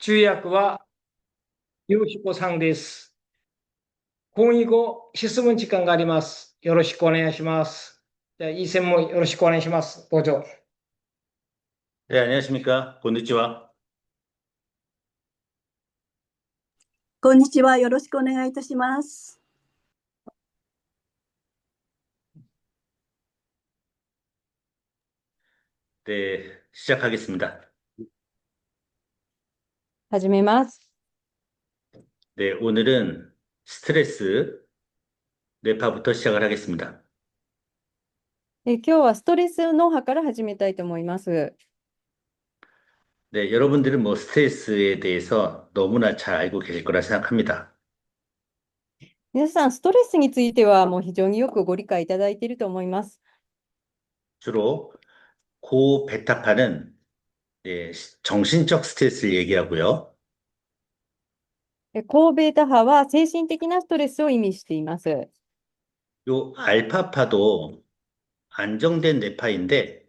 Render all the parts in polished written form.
中訳はよしこさんです。講義後、質問時間があります。よろしくお願いします。じゃあ、いい専門よろしくお願いします。どうぞ。네, 안녕하십니까. 곤니치와. こんにちは。よろしくお願いいたします。 네, 시작하겠습니다. 始めます。 네, 오늘은 스트레스 뇌파부터 시작을 하겠습니다. 今日はストレス脳波から始めたいと思います。 네, 여러분들은 뭐 스트레스에 대해서 너무나 잘 알고 계실 거라 생각합니다. 皆さん、ストレスについてはもう非常によくご理解いただいていると思います。 주로 고베타파는 정신적 스트레스를 얘기하고요. 高ベータ波は精神的なストレスを意味しています。 요 알파파도 안정된 뇌파인데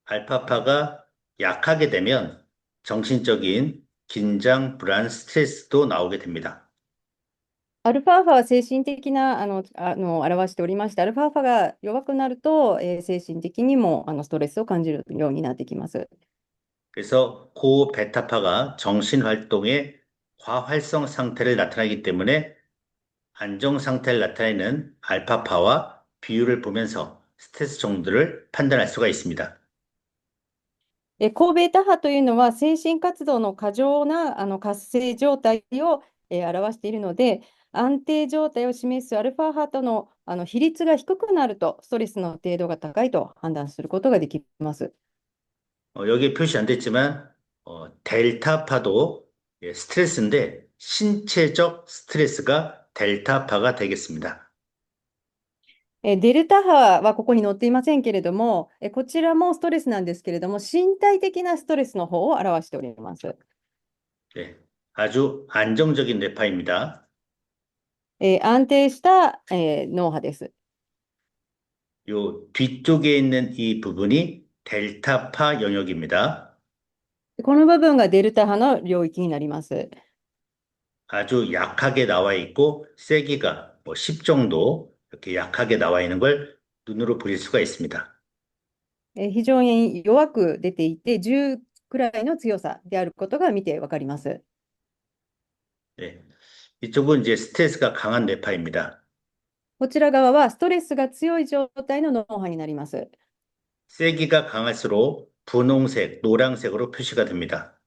알파파가 약하게 되면 정신적인 긴장, 불안, 스트레스도 나오게 됩니다. アルファ波は精神的な表しておりまして、アルファ波が弱くなると、精神的にもストレスを感じるようになってきます。 그래서 고베타파가 정신 활동의 과활성 상태를 나타내기 때문에 안정 상태를 나타내는 알파파와 비율을 보면서 스트레스 정도를 판단할 수가 있습니다. 高ベータ波というのは精神活動の過剰な活性状態を、表しているので、安定状態を示すアルファ波との、比率が低くなるとストレスの程度が高いと判断することができます。 여기에 표시 안 됐지만 델타파도 스트레스인데 신체적 스트레스가 델타파가 되겠습니다. デルタ波はここに載っていませんけれども、こちらもストレスなんですけれども、身体的なストレスの方を表しております。 네, 아주 안정적인 뇌파입니다. 安定した、脳波です。 요 뒤쪽에 있는 이 부분이 델타파 영역입니다. この部分がデルタ波の領域になります。 아주 약하게 나와 있고 세기가 뭐 10 정도 이렇게 약하게 나와 있는 걸 눈으로 보실 수가 있습니다. 非常に弱く出ていて、10くらいの強さであることが見てわかります。 네. 이쪽은 이제 스트레스가 강한 뇌파입니다. こちら側はストレスが強い状態の脳波になります。 세기가 강할수록 분홍색, 노란색으로 표시가 됩니다.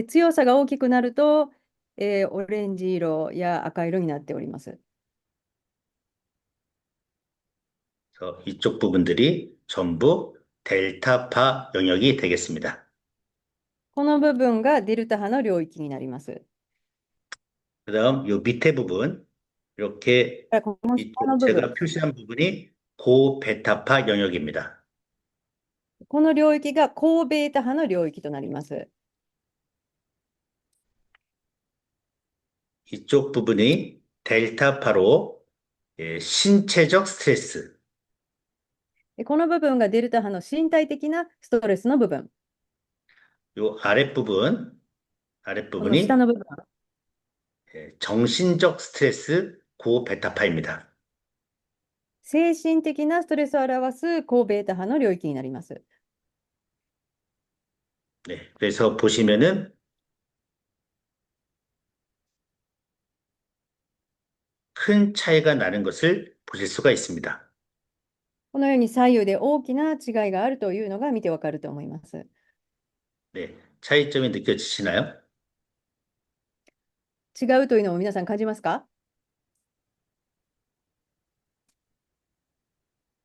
強さが大きくなると、オレンジ色や赤色になっております。 그래서 이쪽 부분들이 전부 델타파 영역이 되겠습니다. この部分がデルタ波の領域になります。 그다음 요 밑에 부분 이렇게 この下の 이쪽 部分、 제가 표시한 부분이 고베타파 영역입니다. この領域が高ベータ波の領域となります。 이쪽 부분이 델타파로 신체적 스트레스, この部分がデルタ波の身体的なストレスの部分。 요 아랫부분, この下 아랫부분이 の部分。 정신적 스트레스 고베타파입니다. 精神的なストレスを表す高ベータ波の領域になります。 네, 그래서 보시면은 큰 차이가 나는 것을 보실 수가 있습니다. このように左右で大きな違いがあるというのが見てわかると思います。 네, 차이점이 느껴지시나요? 違うというのを皆さん感じますか？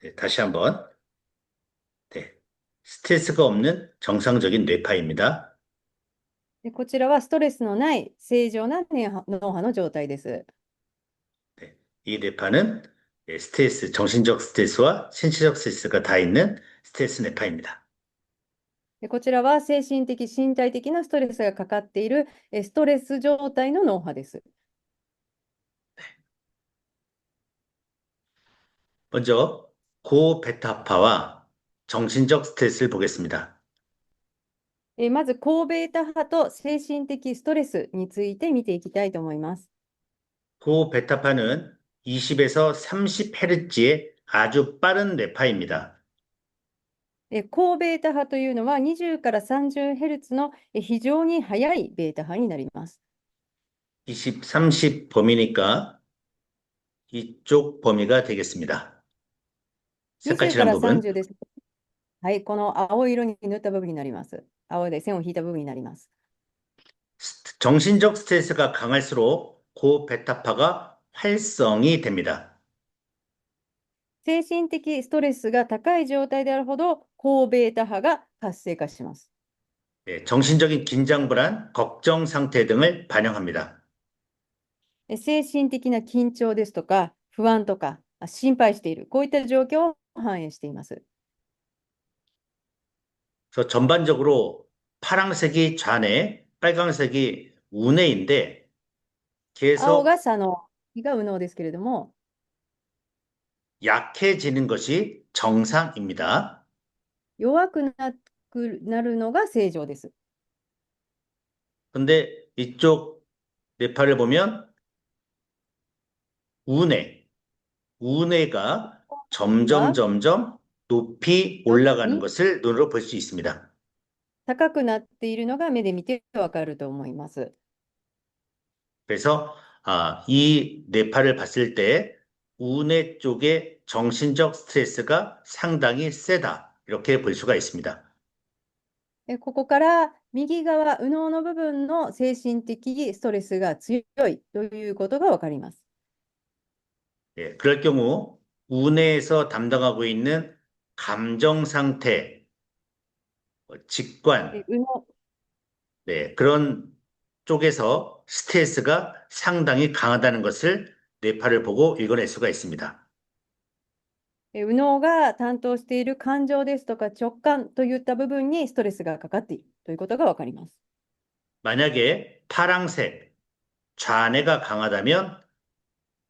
네, 다시 한번. 네, 스트레스가 없는 정상적인 뇌파입니다. こちらはストレスのない正常な脳波の状態です。 네, 이 뇌파는 스트레스, 정신적 스트레스와 신체적 스트레스가 다 있는 스트레스 뇌파입니다. こちらは精神的、身体的なストレスがかかっているストレス状態の脳波です。 먼저 고베타파와 정신적 스트레스를 보겠습니다. まず、高ベータ波と精神的ストレスについて見ていきたいと思います。 고베타파는 20에서 30Hz의 아주 빠른 뇌파입니다. 高ベータ波というのは20から30ヘルツの非常に速いベータ波になります。 20, 30 범위니까 이쪽 범위가 되겠습니다. 20 か 색깔칠한 ら 부분. 30です。はい、この青色に塗った部分になります。青で線を引いた部分になります。 정신적 스트레스가 강할수록 고베타파가 활성이 됩니다. 精神的ストレスが高い状態であるほど、高ベータ波が活性化します。 네, 정신적인 긴장 불안, 걱정 상태 등을 반영합니다. 精神的な緊張ですとか、不安とか、心配している、こういった状況を反映しています。 그래서 전반적으로 파란색이 좌뇌, 빨강색이 우뇌인데 青 계속 が左脳、黄が右脳ですけれども、 약해지는 것이 정상입니다. 弱くなるのが正常です。 근데 이쪽 뇌파를 보면 우뇌가 점점 높이 올라가는 것을 눈으로 볼 수 있습니다. 高くなっているのが目で見てわかると思います。 그래서 이 뇌파를 봤을 때 우뇌 쪽의 정신적 스트레스가 상당히 세다. 이렇게 볼 수가 있습니다. ここから右側、右脳の部分の精神的ストレスが強いということがわかります。 예, 그럴 경우 우뇌에서 담당하고 있는 감정 상태, 직관, 右脳 네, 그런 쪽에서 스트레스가 상당히 강하다는 것을 뇌파를 보고 읽어낼 수가 있습니다. 右脳が担当している感情ですとか直感といった部分にストレスがかかっているということがわかります。 만약에 파랑색, 좌뇌가 강하다면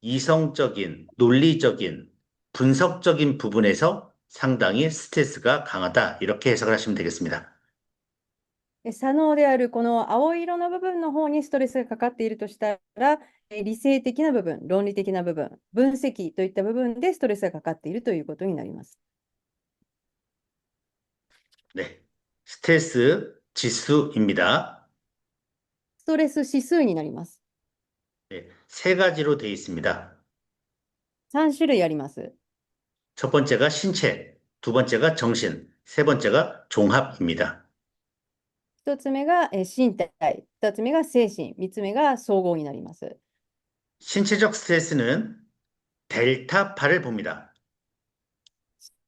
이성적인, 논리적인, 분석적인 부분에서 상당히 스트레스가 강하다. 이렇게 해석을 하시면 되겠습니다. 左脳であるこの青色の部分の方にストレスがかかっているとしたら、理性的な部分、論理的な部分、分析といった部分でストレスがかかっているということになります。 네, 스트레스 지수입니다. ストレス指数になります。 네, 세 가지로 되어 있습니다. 3種類あります。 첫 번째가 신체, 두 번째가 정신, 세 번째가 종합입니다. 1つ目が身体、2つ目が精神、3つ目が総合になります。 신체적 스트레스는 델타파를 봅니다.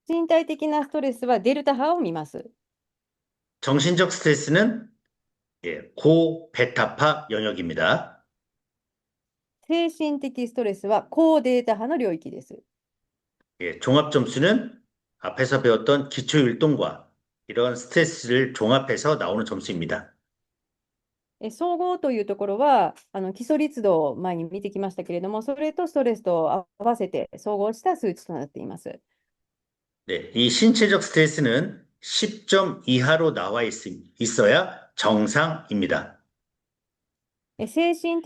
身体的なストレスはデルタ波を見ます。 정신적 스트레스는 고베타파 영역입니다. 精神的ストレスは高データ波の領域です。 종합 점수는 앞에서 배웠던 기초 율동과 이런 스트레스를 종합해서 나오는 점수입니다. 総合というところは、基礎率度を前に見てきましたけれども、それとストレスと合わせて総合した数値となっています。 네, 이 신체적 스트레스는 10점 이하로 나와 있어야 정상입니다. 身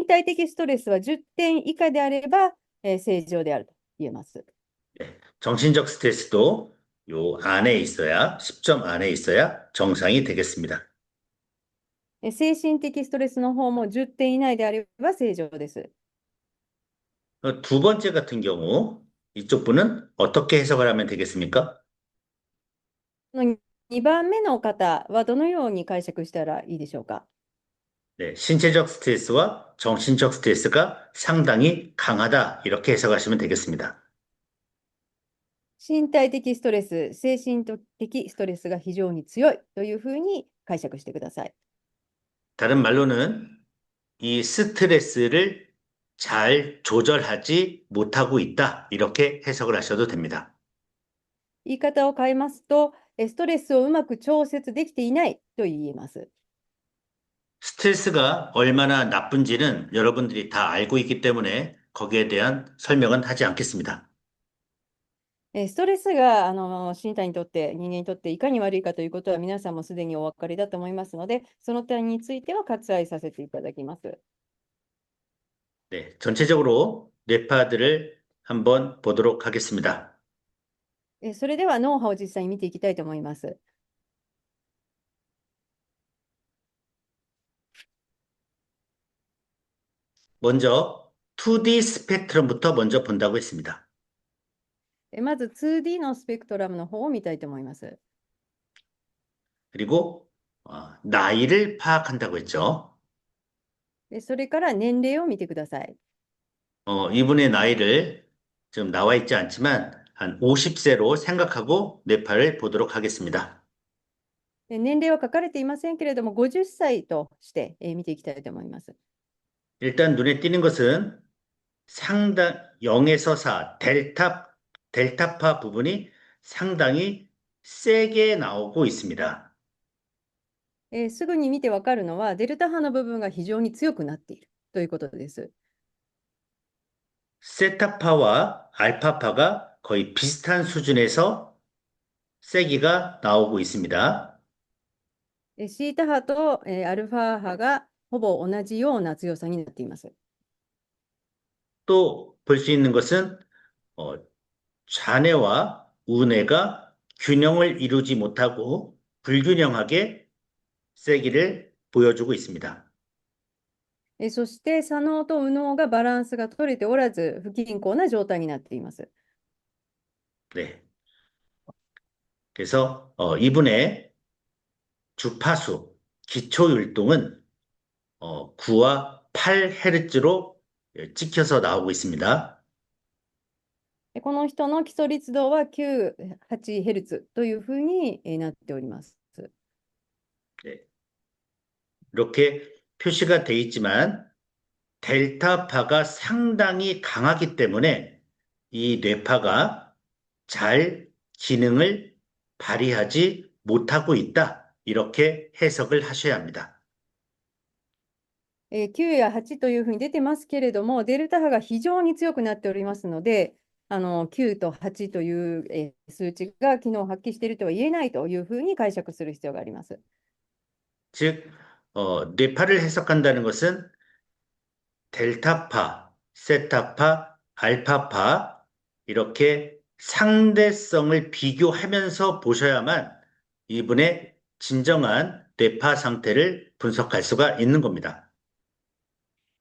体的ストレスは10点以下であれば、正常であると言えます。 네, 정신적 스트레스도 요 안에 있어야 10점 안에 있어야 정상이 되겠습니다. 精神的ストレスの方も10点以内であれば正常です。 두 번째 같은 경우 이쪽 분은 어떻게 해석을 하면 되겠습니까? 2番目の方はどのように解釈したらいいでしょうか。 네, 신체적 스트레스와 정신적 스트레스가 상당히 강하다 이렇게 해석하시면 되겠습니다. 身体的ストレス、精神的ストレスが非常に強いというふうに解釈してください。 다른 말로는 이 스트레스를 잘 조절하지 못하고 있다 이렇게 해석을 하셔도 됩니다. 言い方を変えますと、ストレスをうまく調節できていないと言えます。 스트레스가 얼마나 나쁜지는 여러분들이 다 알고 있기 때문에 거기에 대한 설명은 하지 않겠습니다. ストレスが身体にとって、人間にとっていかに悪いかということは皆さんもすでにお分かりだと思いますので、その点については割愛させていただきます。 네, 전체적으로 뇌파들을 한번 보도록 하겠습니다. それでは脳波を実際に見ていきたいと思います。 먼저 2D 스펙트럼부터 먼저 본다고 했습니다. まず 2D のスペクトラムの方を見たいと思います。 그리고 나이를 파악한다고 했죠. それから年齢を見てください。 이분의 나이를 지금 나와 있지 않지만 한 50세로 생각하고 뇌파를 보도록 하겠습니다. 年齢は書かれていませんけれども、50歳として見ていきたいと思います。 일단 눈에 띄는 것은 상당 0에서 4 델타파 부분이 상당히 세게 나오고 있습니다. すぐに見てわかるのは、デルタ波の部分が非常に強くなっているということです。 세타파와 알파파가 거의 비슷한 수준에서 세기가 나오고 있습니다. シータ波とアルファ波がほぼ同じような強さになっています。 또 볼 수 있는 것은 좌뇌와 우뇌가 균형을 이루지 못하고 불균형하게 세기를 보여주고 있습니다. そして左脳と右脳がバランスが取れておらず、不均衡な状態になっています。 네. 그래서 이분의 주파수, 기초율동은 9와 8Hz로 찍혀서 나오고 있습니다. この人の基礎律動は 9、8Hz というふうになっております。 네. 이렇게 표시가 돼 있지만 델타파가 상당히 강하기 때문에 이 뇌파가 잘 기능을 발휘하지 못하고 있다. 이렇게 해석을 하셔야 합니다. 9や8というふうに出てますけれども、デルタ波が非常に強くなっておりますので、9と8という数値が機能を発揮しているとは言えないというふうに解釈する必要があります。 즉, 뇌파를 해석한다는 것은 델타파, 세타파, 알파파 이렇게 상대성을 비교하면서 보셔야만 이분의 진정한 뇌파 상태를 분석할 수가 있는 겁니다.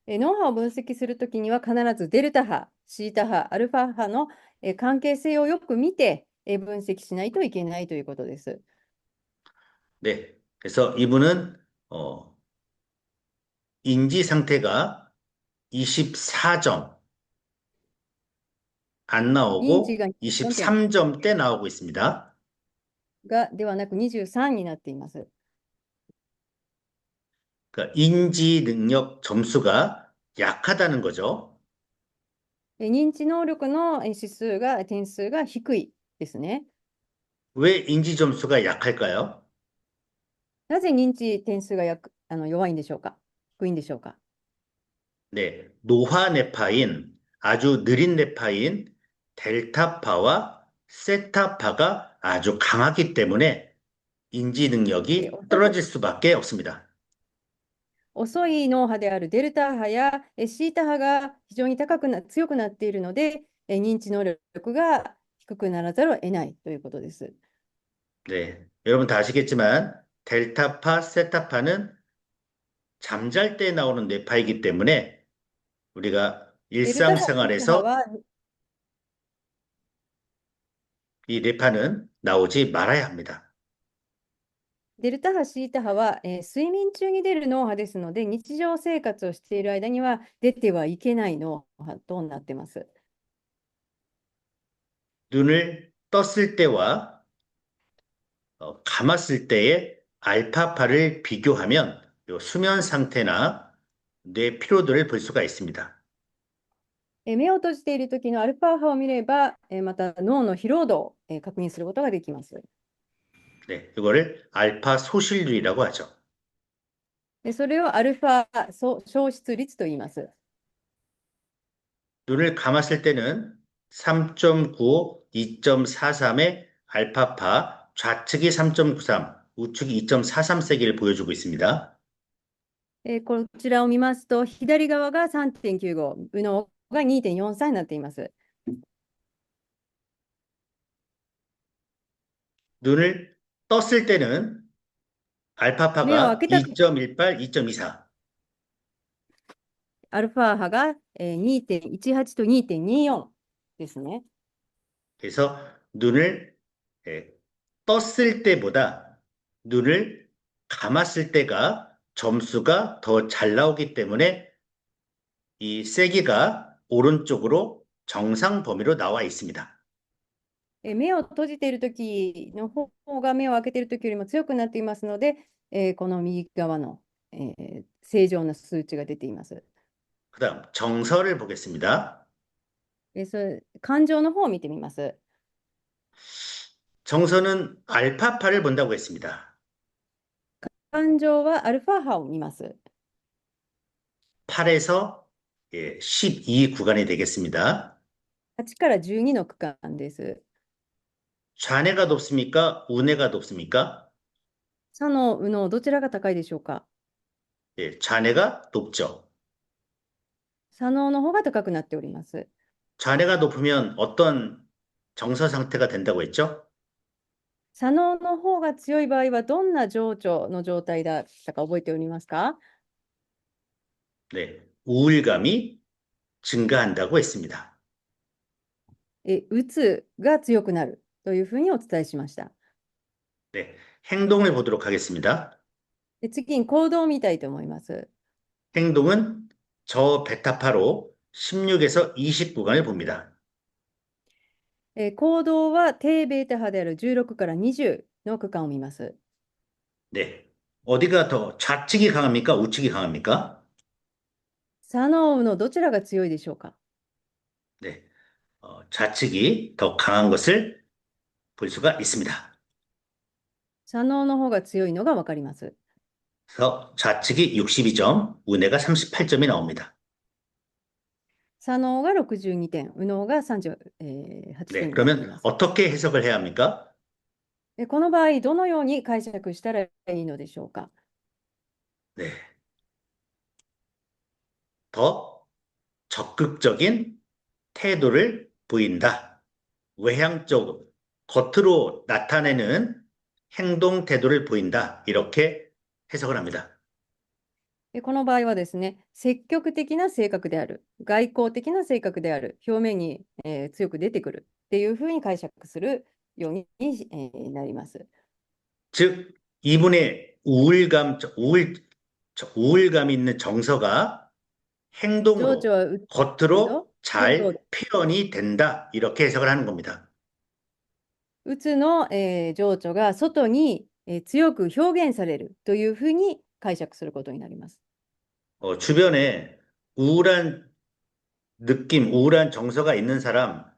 脳波を分析するときには必ずデルタ波、シータ波、アルファ波の関係性をよく見て分析しないといけないということです。 네, 그래서 이분은 인지 상태가 24점 안 나오고 認知が 23점대 나오고 있습니다. ではなく23になっています。 그러니까 인지 능력 점수가 약하다는 거죠. 認知能力の点数が低いですね。 왜 인지 점수가 약할까요? なぜ認知点数が弱いんでしょうか、低いんでしょうか。 네, 노화 뇌파인 아주 느린 뇌파인 델타파와 세타파가 아주 강하기 때문에 인지 능력이 떨어질 수밖에 없습니다. 遅い脳波であるデルタ波やシータ波が非常に強くなっているので、認知能力が低くならざるを得ないということです。 네, 여러분 다 아시겠지만 델타파, 세타파는 잠잘 때 나오는 뇌파이기 때문에 우리가 일상생활에서 이 뇌파는 나오지 말아야 합니다. デルタ波、シータ波は、睡眠中に出る脳波ですので、日常生活をしている間には出てはいけない脳波となっています。 눈을 떴을 때와 감았을 때의 알파파를 비교하면 요 수면 상태나 뇌 피로도를 볼 수가 있습니다. 目を閉じている時のアルファ波を見れば、また脳の疲労度を確認することができます。 네, 이거를 알파 소실률이라고 하죠. それをアルファ消失率と言います。 눈을 감았을 때는 3.95 2.43의 알파파, 좌측이 3.93, 우측이 2.43세기를 보여주고 있습니다. こちらを見ますと、左側が3.95、右脳が2.43になっています。 눈을 떴을 때는 알파파가 2.18, 2.24. アルファ波が2.18と2.24ですね。 그래서 눈을 떴을 때보다 눈을 감았을 때가 점수가 더 잘 나오기 때문에 이 세기가 오른쪽으로 정상 범위로 나와 있습니다. 目を閉じているときの方が目を開けているときよりも強くなっていますので、この右側の、正常な数値が出ています。 그다음 정서를 보겠습니다. 感情の方を見てみます。 정서는 알파파를 본다고 했습니다. 感情はアルファ波を見ます。 8에서 12 구간이 되겠습니다. 8から12の区間です。 좌뇌가 높습니까? 우뇌가 높습니까? 左脳、右脳、どちらが高いでしょうか。 좌뇌가 높죠. 左脳の方が高くなっております。 좌뇌가 높으면 어떤 정서 상태가 된다고 했죠? 左脳の方が強い場合はどんな情緒の状態だったか覚えておりますか。 네, 우울감이 증가한다고 했습니다. うつが強くなるというふうにお伝えしました。 네, 행동을 보도록 하겠습니다. 次に行動を見たいと思います。 행동은 저 베타파로 16에서 20 구간을 봅니다. 行動は低ベータ波である16から20の区間を見ます。 네, 어디가 더 좌측이 강합니까? 우측이 강합니까? 左脳右脳どちらが強いでしょうか。 네, 좌측이 더 강한 것을 볼 수가 있습니다. 左脳の方が強いのがわかります。 그래서 좌측이 62점, 우뇌가 38점이 나옵니다. 左脳が62点、右脳が38 네, 点になってい 그러면 ます。 어떻게 해석을 해야 합니까? この場合、どのように解釈したらいいのでしょうか。 네, 더 적극적인 태도를 보인다. 외향적, 겉으로 나타내는 행동 태도를 보인다. 이렇게 해석을 합니다. この場合はですね、積極的な性格である、外交的な性格である、表面に、強く出てくるっていうふうに解釈するように、なります。 즉, 이분의 우울감 있는 정서가 情 행동으로, 緒はうつ 겉으로 잘 행동. 표현이 된다. 이렇게 해석을 하는 겁니다. うつの、情緒が外に、強く表現されるというふうに解釈することになります。 주변에 우울한 느낌, 우울한 정서가 있는 사람,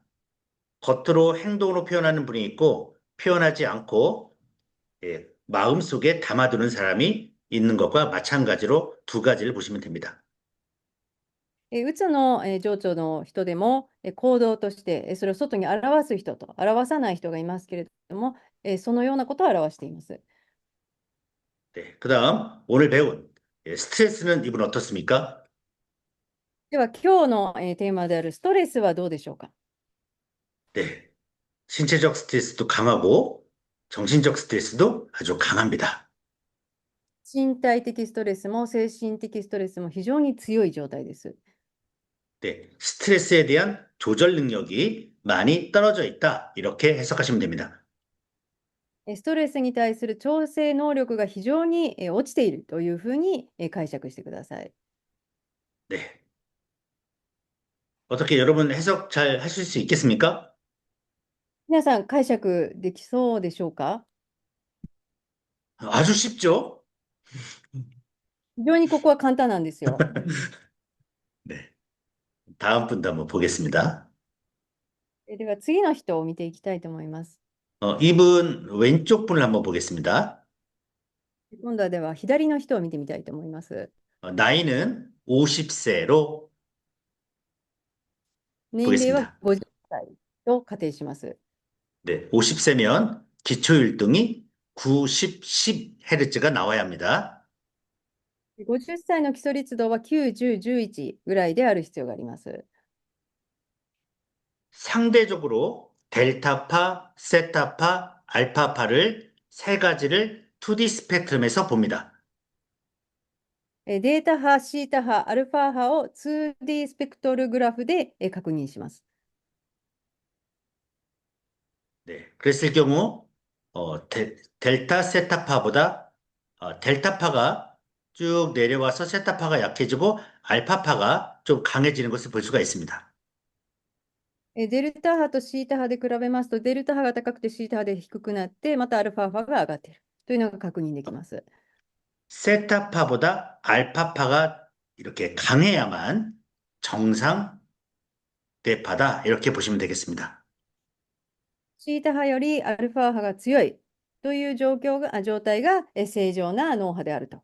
겉으로 행동으로 표현하는 분이 있고, 표현하지 않고, 마음속에 담아두는 사람이 있는 것과 마찬가지로 두 가지를 보시면 됩니다. うつの、情緒の人でも、行動として、それを外に表す人と表さない人がいますけれども、そのようなことを表しています。 네, 그다음 오늘 배운 스트레스는 이분 어떻습니까? では今日の、テーマであるストレスはどうでしょうか。 네, 신체적 스트레스도 강하고 정신적 스트레스도 아주 강합니다. 身体的ストレスも精神的ストレスも非常に強い状態です。 네, 스트레스에 대한 조절 능력이 많이 떨어져 있다. 이렇게 해석하시면 됩니다. ストレスに対する調整能力が非常に落ちているというふうに解釈してください。 네. 어떻게 여러분 해석 잘 하실 수 있겠습니까? 皆さん解釈できそうでしょうか。 아주 쉽죠? 非常にここは簡単なんですよ。 네. 다음 분도 한번 보겠습니다. では次の人を見ていきたいと思います。 이분 왼쪽 분을 한번 보겠습니다. 今度はでは左の人を見てみたいと思います。 나이는 50세로 年齢は 보겠습니다. 50歳と仮定します。 네, 50세면 기초율동이 90, 10Hz가 나와야 합니다. 50歳の基礎律動は9、10、11ぐらいである必要があります。 상대적으로 델타파, 세타파, 알파파를 세 가지를 2D 스펙트럼에서 봅니다. データ波、シータ波、アルファ波を 2D スペクトルグラフで確認します。 네, 그랬을 경우 델타 세타파보다 델타파가 쭉 내려와서 세타파가 약해지고 알파파가 좀 강해지는 것을 볼 수가 있습니다. デルタ波とシータ波で比べますと、デルタ波が高くてシータ波で低くなって、またアルファ波が上がっているというのが確認できます。 세타파보다 알파파가 이렇게 강해야만 정상 대파다 이렇게 보시면 되겠습니다. シータ波よりアルファ波が強いという状態が正常な脳波であると。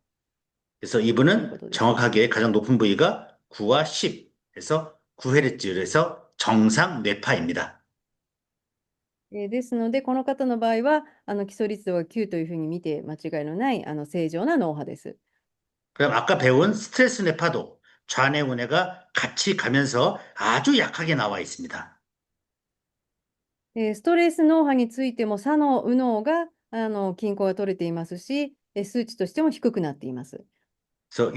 그래서 이분은 정확하게 가장 높은 부위가 9와 10에서 9Hz에서 정상 뇌파입니다. ですので、この方の場合は、基礎律動が9というふうに見て間違いのない正常な脳波です。 그럼 아까 배운 스트레스 뇌파도 좌뇌 우뇌가 같이 가면서 아주 약하게 나와 있습니다. ストレス脳波についても左脳、右脳が均衡が取れていますし、数値としても低くなっています。 그래서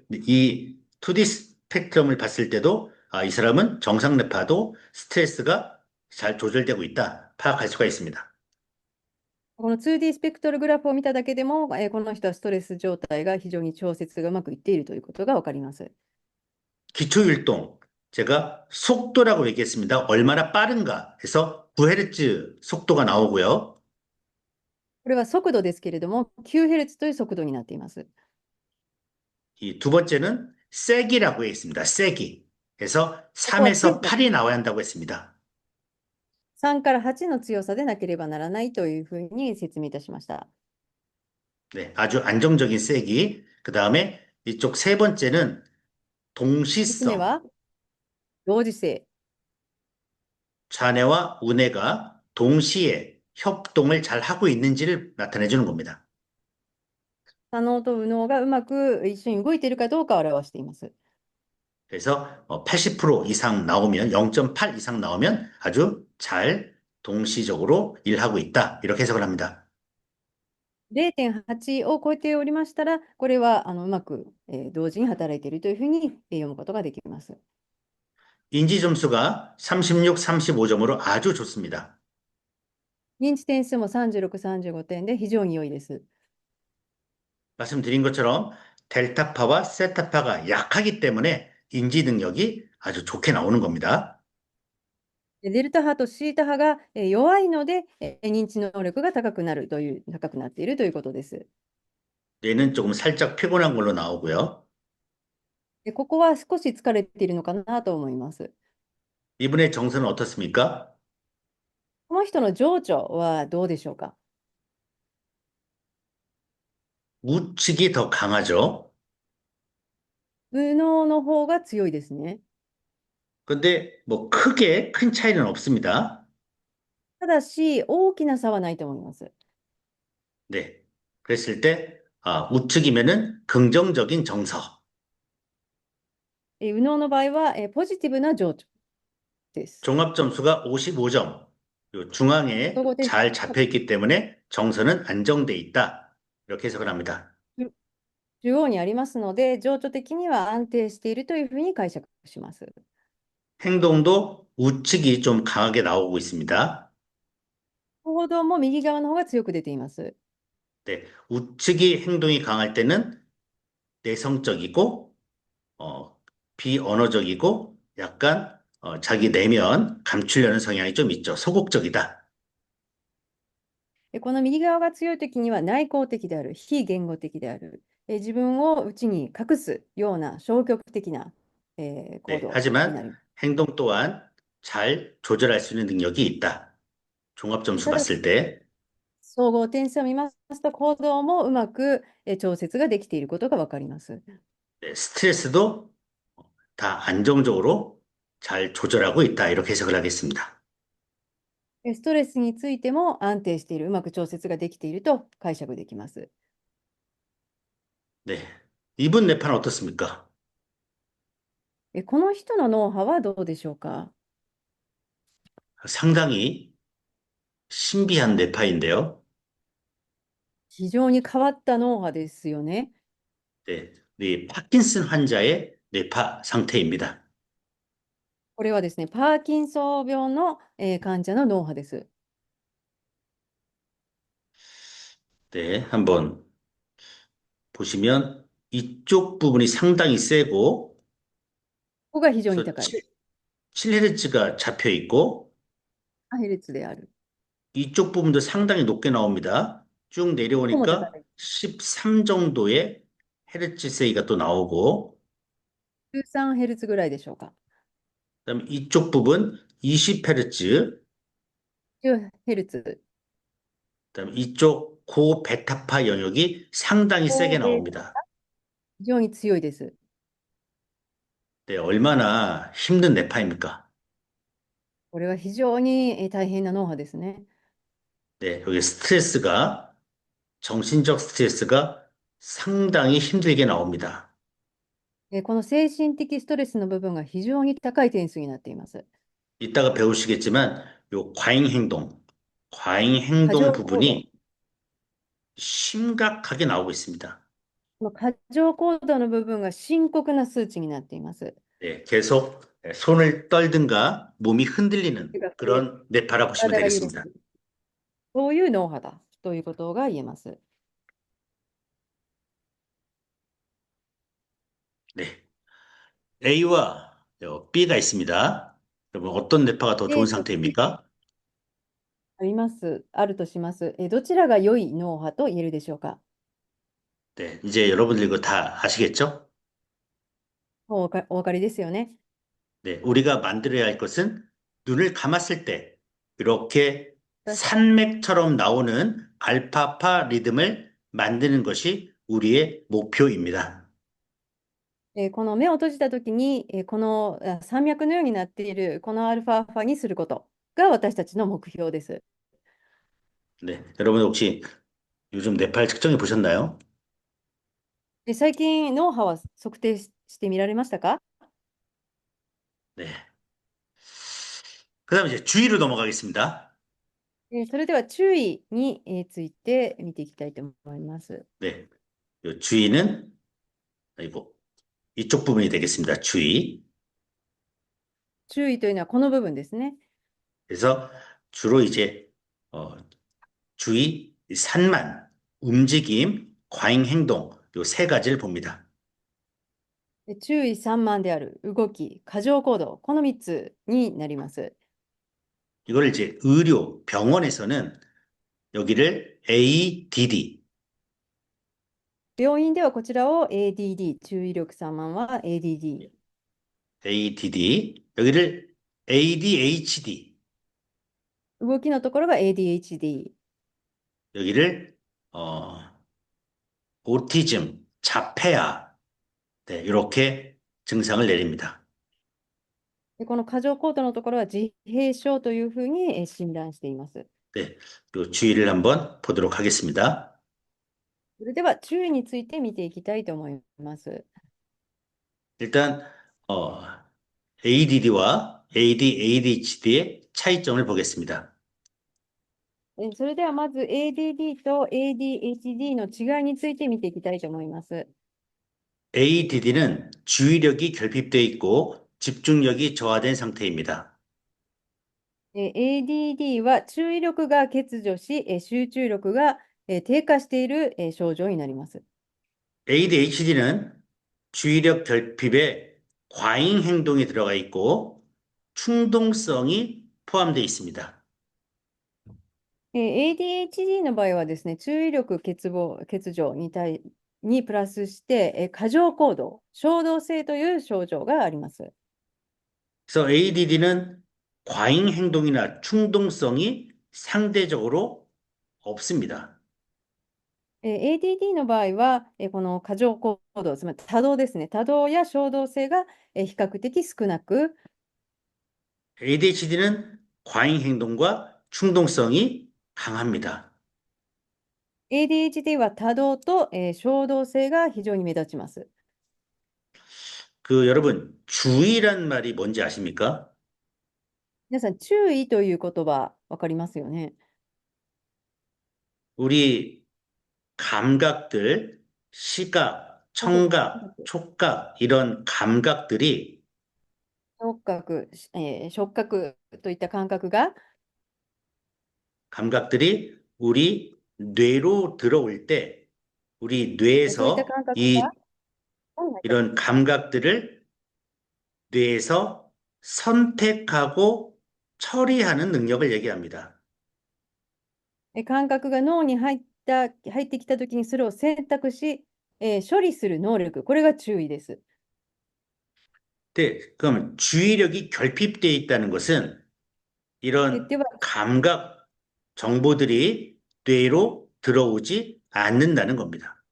이 2D 스펙트럼을 봤을 때도 이 사람은 정상 뇌파도 스트레스가 잘 조절되고 있다 파악할 수가 있습니다. この 2D スペクトルグラフを見ただけでも、この人はストレス状態が非常に調節がうまくいっているということがわかります。 기초율동 제가 속도라고 얘기했습니다. 얼마나 빠른가 해서 9Hz 속도가 나오고요. これは速度ですけれども、9Hz という速度になっています。 이 두 번째는 세기라고 했습니다. 세기. 그래서 3에서 8이 나와야 한다고 했습니다. 3から8の強さでなければならないというふうに説明いたしました。 네, 아주 안정적인 세기. 그 다음에 이쪽 세 번째는 3つ目 동시성. は同時性。 좌뇌와 우뇌가 동시에 협동을 잘 하고 있는지를 나타내 주는 겁니다. 左脳と右脳がうまく一緒に動いているかどうかを表しています。 그래서 80% 이상 나오면 0.8 이상 나오면 아주 잘 동시적으로 일하고 있다. 이렇게 해석을 합니다. 0.8 を超えておりましたら、これはうまく、同時に働いているというふうに読むことができます。 인지 점수가 36, 35점으로 아주 좋습니다. 認知点数も36、35点で非常に良いです。 말씀드린 것처럼 델타파와 세타파가 약하기 때문에 인지 능력이 아주 좋게 나오는 겁니다. デルタ波とシータ波が弱いので、認知能力が高くなっているということです。 뇌는 조금 살짝 피곤한 걸로 나오고요. ここは少し疲れているのかなと思います。 이분의 정서는 어떻습니까? この人の情緒はどうでしょうか。 우측이 더 강하죠. 右脳の方が強いですね。 근데 뭐 크게 큰 차이는 없습니다. ただし、大きな差はないと思います。 네. 그랬을 때 우측이면은 긍정적인 정서. 右脳の場合はポジティブな情緒です。 종합 점수가 55점. 요 중앙에 잘 잡혀 있기 때문에 정서는 안정돼 있다. 이렇게 해석을 합니다. 中央にありますので、情緒的には安定しているというふうに解釈します。 행동도 우측이 좀 강하게 나오고 있습니다. 行動も右側の方が強く出ています。 네, 우측이 행동이 강할 때는 내성적이고 비언어적이고 약간 자기 내면 감추려는 성향이 좀 있죠. 소극적이다. この右側が強いときには内向的である、非言語的である、自分を内に隠すような消極的な、行 네, 動になり 하지만 ます。 행동 또한 잘 조절할 수 있는 능력이 있다. 종합 점수 봤을 때 総合点数を見ますと、行動もうまく調節ができていることがわかります。 네, 스트레스도 다 안정적으로 잘 조절하고 있다. 이렇게 해석을 하겠습니다. ストレスについても安定している、うまく調節ができていると解釈できます。 네. 이분 뇌파는 어떻습니까? この人の脳波はどうでしょうか。 상당히 신비한 뇌파인데요. 非常に変わった脳波ですよね。 네. 이 파킨슨 환자의 뇌파 상태입니다. これはですね、パーキンソン病の、患者の脳波です。 네. 한번 보시면 이쪽 부분이 상당히 세고 ここが非常に 그래서 高い。 7Hz가 잡혀 있고 ヘルツである。 이쪽 부분도 상당히 높게 나옵니다. 쭉 ここも高 내려오니까 い。 13 정도의 헤르츠 세이가 또 나오고 13ヘルツぐらいでしょうか。 그다음에 이쪽 부분 20Hz 10ヘルツ。 그다음에 이쪽 고베타파 영역이 상당히 세게 나옵니다. 非常に強いです。 네, 얼마나 힘든 뇌파입니까? これは非常に大変な脳波ですね。 네, 여기 스트레스가 정신적 스트레스가 상당히 힘들게 나옵니다. この精神的ストレスの部分が非常に高い点数になっています。 이따가 배우시겠지만 요 과잉 행동 過剰行動。 부분이 심각하게 나오고 있습니다. この過剰行動の部分が深刻な数値になっています。 네, 계속 손을 떨든가 몸이 흔들리는 그런 뇌파라고 보시면 体が揺れる 되겠습니다. そういう脳波だということが言えます。 네, A와 B가 있습니다. 여러분 어떤 뇌파가 더 좋은 A と 상태입니까? あります。あるとします。どちらが良い脳波と言えるでしょうか。 네, 이제 여러분들 이거 다 아시겠죠? もうお分かりですよね。 네, 우리가 만들어야 할 것은 눈을 감았을 때 이렇게 산맥처럼 나오는 알파파 리듬을 만드는 것이 우리의 목표입니다. この目を閉じたときに、この山脈のようになっているこのアルファ波にすることが私たちの目標です。 네, 여러분 혹시 요즘 뇌파를 측정해 보셨나요? 最近脳波は測定してみられましたか。 네. 그다음 이제 주의로 넘어가겠습니다. それでは注意について見ていきたいと思います。 네, 요 주의는 이쪽 부분이 되겠습니다. 주의. 注意というのはこの部分ですね。 그래서 주로 이제 주의, 산만, 움직임, 과잉 행동 요 세 가지를 봅니다. 注意散漫である動き、過剰行動、この3つになります。 이걸 이제 의료, 병원에서는 여기를 ADD, 病院ではこちらを ADD、注意力散漫は ADD、 ADD, 여기를 ADHD, 動きのところが ADHD、 여기를 오티즘, 자폐아, 네, 이렇게 증상을 내립니다. でこの過剰行動のところは自閉症というふうに診断しています。 네, 요 주의를 한번 보도록 하겠습니다. それでは注意について見ていきたいと思います。 일단 ADD와 ADHD의 차이점을 보겠습니다. それではまず ADD と ADHD の違いについて見ていきたいと思います。 ADD는 주의력이 결핍되어 있고 집중력이 저하된 상태입니다. ADD は注意力が欠如し、集中力が低下している症状になります。 ADHD는 주의력 결핍에 과잉 행동이 들어가 있고 충동성이 포함되어 있습니다. ADHD の場合はですね、注意力欠如にプラスして、過剰行動、衝動性という症状があります。 그래서 ADD는 과잉 행동이나 충동성이 상대적으로 없습니다. ADD の場合は、この過剰行動、つまり多動ですね、多動や衝動性が比較的少なく、 ADHD는 과잉 행동과 충동성이 강합니다. ADHD は多動と、衝動性が非常に目立ちます。 여러분, 주의란 말이 뭔지 아십니까? 皆さん、注意という言葉、わかりますよね。 우리 감각들, 시각, 청각, 촉각, 이런 감각들이 触覚、触覚といった感覚が、 우리 뇌로 들어올 때 우리 そういった 뇌에서 感覚が、 이런 감각들을 뇌에서 선택하고 처리하는 능력을 얘기합니다. 感覚が脳に入ってきたときにそれを選択し、処理する能力、これが注意です。 그럼 주의력이 결핍되어 있다는 것은 이런 では、 감각 정보들이 뇌로 들어오지 않는다는 겁니다.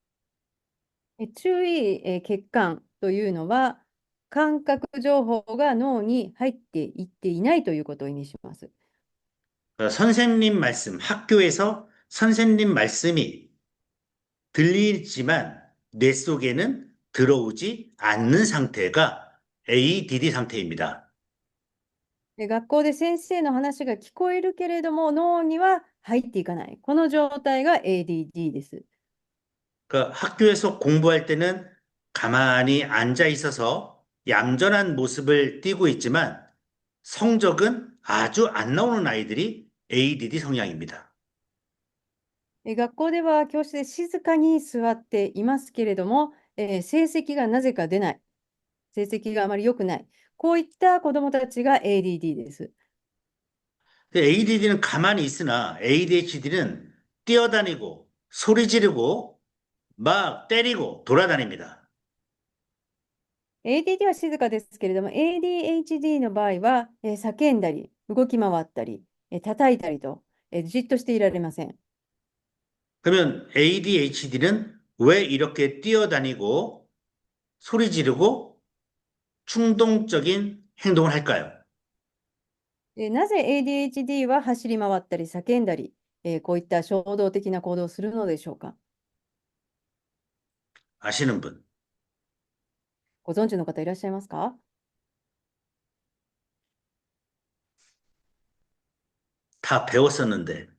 注意、欠陥というのは、感覚情報が脳に入っていっていないということを意味します。 선생님 말씀, 학교에서 선생님 말씀이 들리지만 뇌 속에는 들어오지 않는 상태가 ADD 상태입니다. 学校で先生の話が聞こえるけれども、脳には入っていかない。この状態が ADD です。 학교에서 공부할 때는 가만히 앉아 있어서 얌전한 모습을 띠고 있지만 성적은 아주 안 나오는 아이들이 ADD 성향입니다. 学校では教室で静かに座っていますけれども、成績がなぜか出ない。成績があまり良くない。こういった子どもたちが ADD です。 ADD는 가만히 있으나 ADHD는 뛰어다니고 소리 지르고 막 때리고 돌아다닙니다. ADD は静かですけれども、ADHD の場合は、叫んだり、動き回ったり、叩いたりと、じっとしていられません。 그러면 ADHD는 왜 이렇게 뛰어다니고 소리 지르고 충동적인 행동을 할까요? なぜ ADHD は走り回ったり叫んだり、こういった衝動的な行動をするのでしょうか。 아시는 분? ご存知の方いらっしゃいますか？ 다 배웠었는데.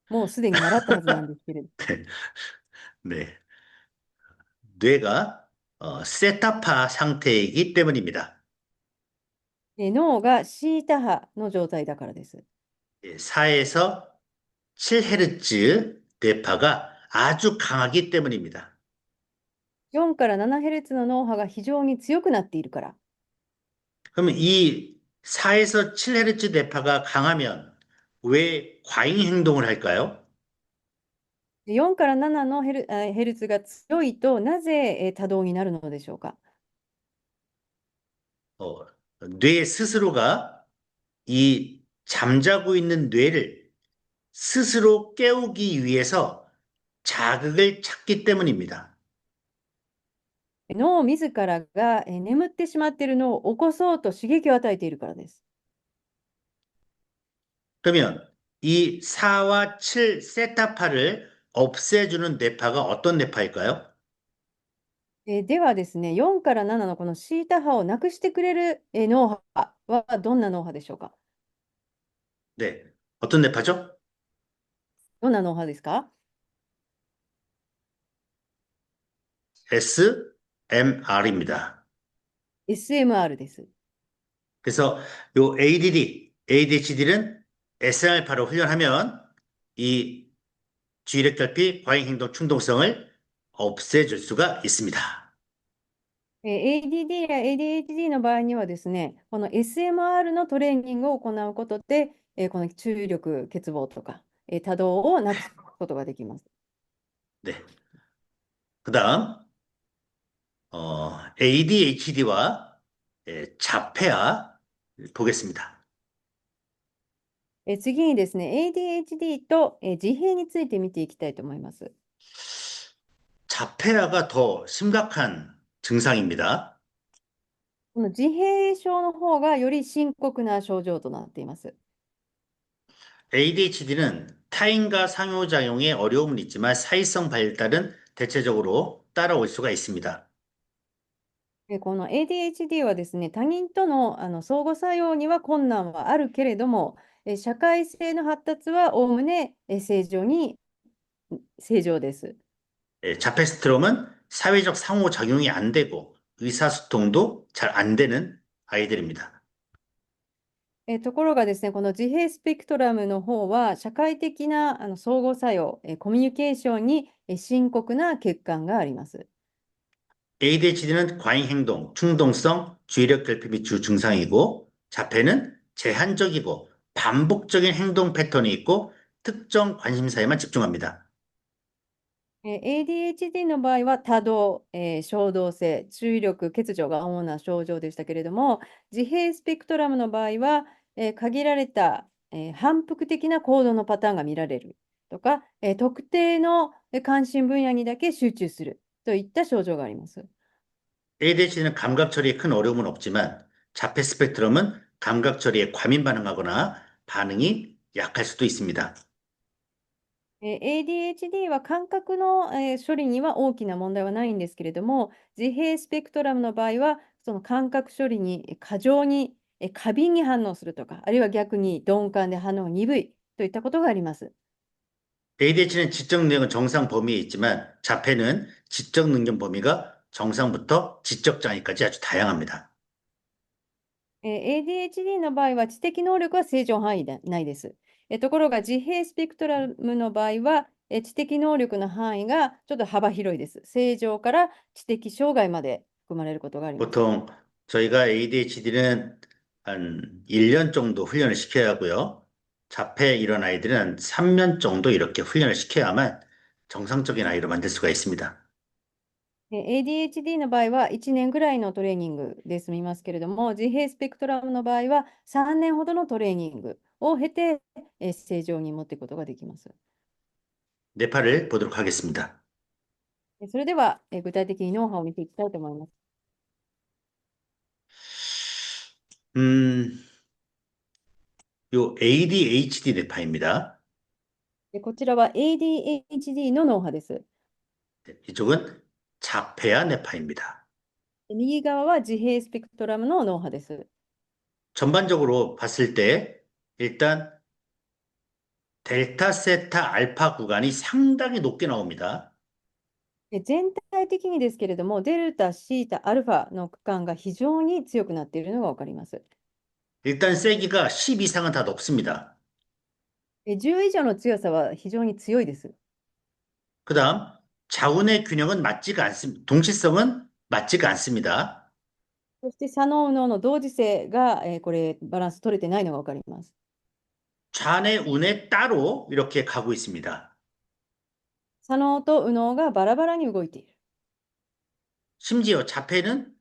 もうすでに習ったはずなんですけれど。 네. 뇌가 세타파 상태이기 때문입니다. 脳がシータ波の状態だからです。 4에서 7Hz 뇌파가 아주 강하기 때문입니다. 4から 7Hz の脳波が非常に強くなっているから。 그러면 이 4에서 7Hz 뇌파가 강하면 왜 과잉 행동을 할까요? 4から7のヘルツが強いとなぜ多動になるのでしょうか。 뇌 스스로가 이 잠자고 있는 뇌를 스스로 깨우기 위해서 자극을 찾기 때문입니다. 脳自らが眠ってしまっているのを起こそうと刺激を与えているからです。 그러면 이 4와 7 세타파를 없애주는 뇌파가 어떤 뇌파일까요? ではですね、4から7のこのシータ波をなくしてくれる脳波はどんな脳波でしょうか。 네, 어떤 뇌파죠? どんな脳波ですか？ SMR입니다. SMR です。 그래서 요 ADHD는 SMR파로 훈련하면 이 주의력 결핍, 과잉 행동 충동성을 없애줄 수가 있습니다. ADD や ADHD の場合にはですね、この SMR のトレーニングを行うことで、この注意力欠乏とか、多動をなくすことができます。 네. 그다음 ADHD와 자폐아 보겠습니다. 次にですね、ADHD と自閉について見ていきたいと思います。 자폐아가 더 심각한 증상입니다. この自閉症の方がより深刻な症状となっています。 ADHD는 타인과 상호작용에 어려움은 있지만 사회성 발달은 대체적으로 따라올 수가 있습니다. この ADHD はですね、他人との、相互作用には困難はあるけれども、社会性の発達はおおむね正常です。 자폐 스트롬은 사회적 상호작용이 안 되고 의사소통도 잘 안 되는 아이들입니다. ところがですね、この自閉スペクトラムの方は、社会的な相互作用、コミュニケーションに深刻な欠陥があります。 ADHD는 과잉행동, 충동성, 주의력 결핍이 주 증상이고 자폐는 제한적이고 반복적인 행동 패턴이 있고 특정 관심사에만 집중합니다. ADHD の場合は多動、衝動性、注意力欠如が主な症状でしたけれども、自閉スペクトラムの場合は、限られた、反復的な行動のパターンが見られるとか、特定の関心分野にだけ集中するといった症状があります。 ADHD는 감각 처리에 큰 어려움은 없지만 자폐 스펙트럼은 감각 처리에 과민 반응하거나 반응이 약할 수도 있습니다. ADHD は感覚の、処理には大きな問題はないんですけれども、自閉スペクトラムの場合は、その感覚処理に過剰に、過敏に反応するとか、あるいは逆に鈍感で反応が鈍いといったことがあります。 ADHD는 지적 능력은 정상 범위에 있지만 자폐는 지적 능력 범위가 정상부터 지적 장애까지 아주 다양합니다. ADHD の場合は知的能力は正常範囲でないです。ところが自閉スペクトラムの場合は、知的能力の範囲がちょっと幅広いです。正常から知的障害まで含まれることがあります。 보통 저희가 ADHD는 한 1년 정도 훈련을 시켜야 하고요. 자폐 이런 아이들은 한 3년 정도 이렇게 훈련을 시켜야만 정상적인 아이로 만들 수가 있습니다. ADHD の場合は1年ぐらいのトレーニングで済みますけれども、自閉スペクトラムの場合は3年ほどのトレーニングを経て、正常に持っていくことができます。 뇌파를 보도록 하겠습니다. それでは、具体的にノウハウを見ていきたいと思います。 요 ADHD 뇌파입니다. こちらは ADHD の脳波です。 이쪽은 자폐아 뇌파입니다. 右側は自閉スペクトラムの脳波です。 전반적으로 봤을 때 일단 델타, 세타, 알파 구간이 상당히 높게 나옵니다. 全体的にですけれども、デルタ、シータ、アルファの区間が非常に強くなっているのがわかります。 일단 세기가 10 이상은 다 높습니다. 10以上の強さは非常に強いです。 그다음 자운의 균형은 맞지가 않습니다. 동시성은 맞지가 않습니다. そして左脳右脳の同時性が、これバランス取れてないのがわかります。 좌뇌, 우뇌 따로 이렇게 가고 있습니다. 左脳と右脳がバラバラに動いている。 심지어 자폐는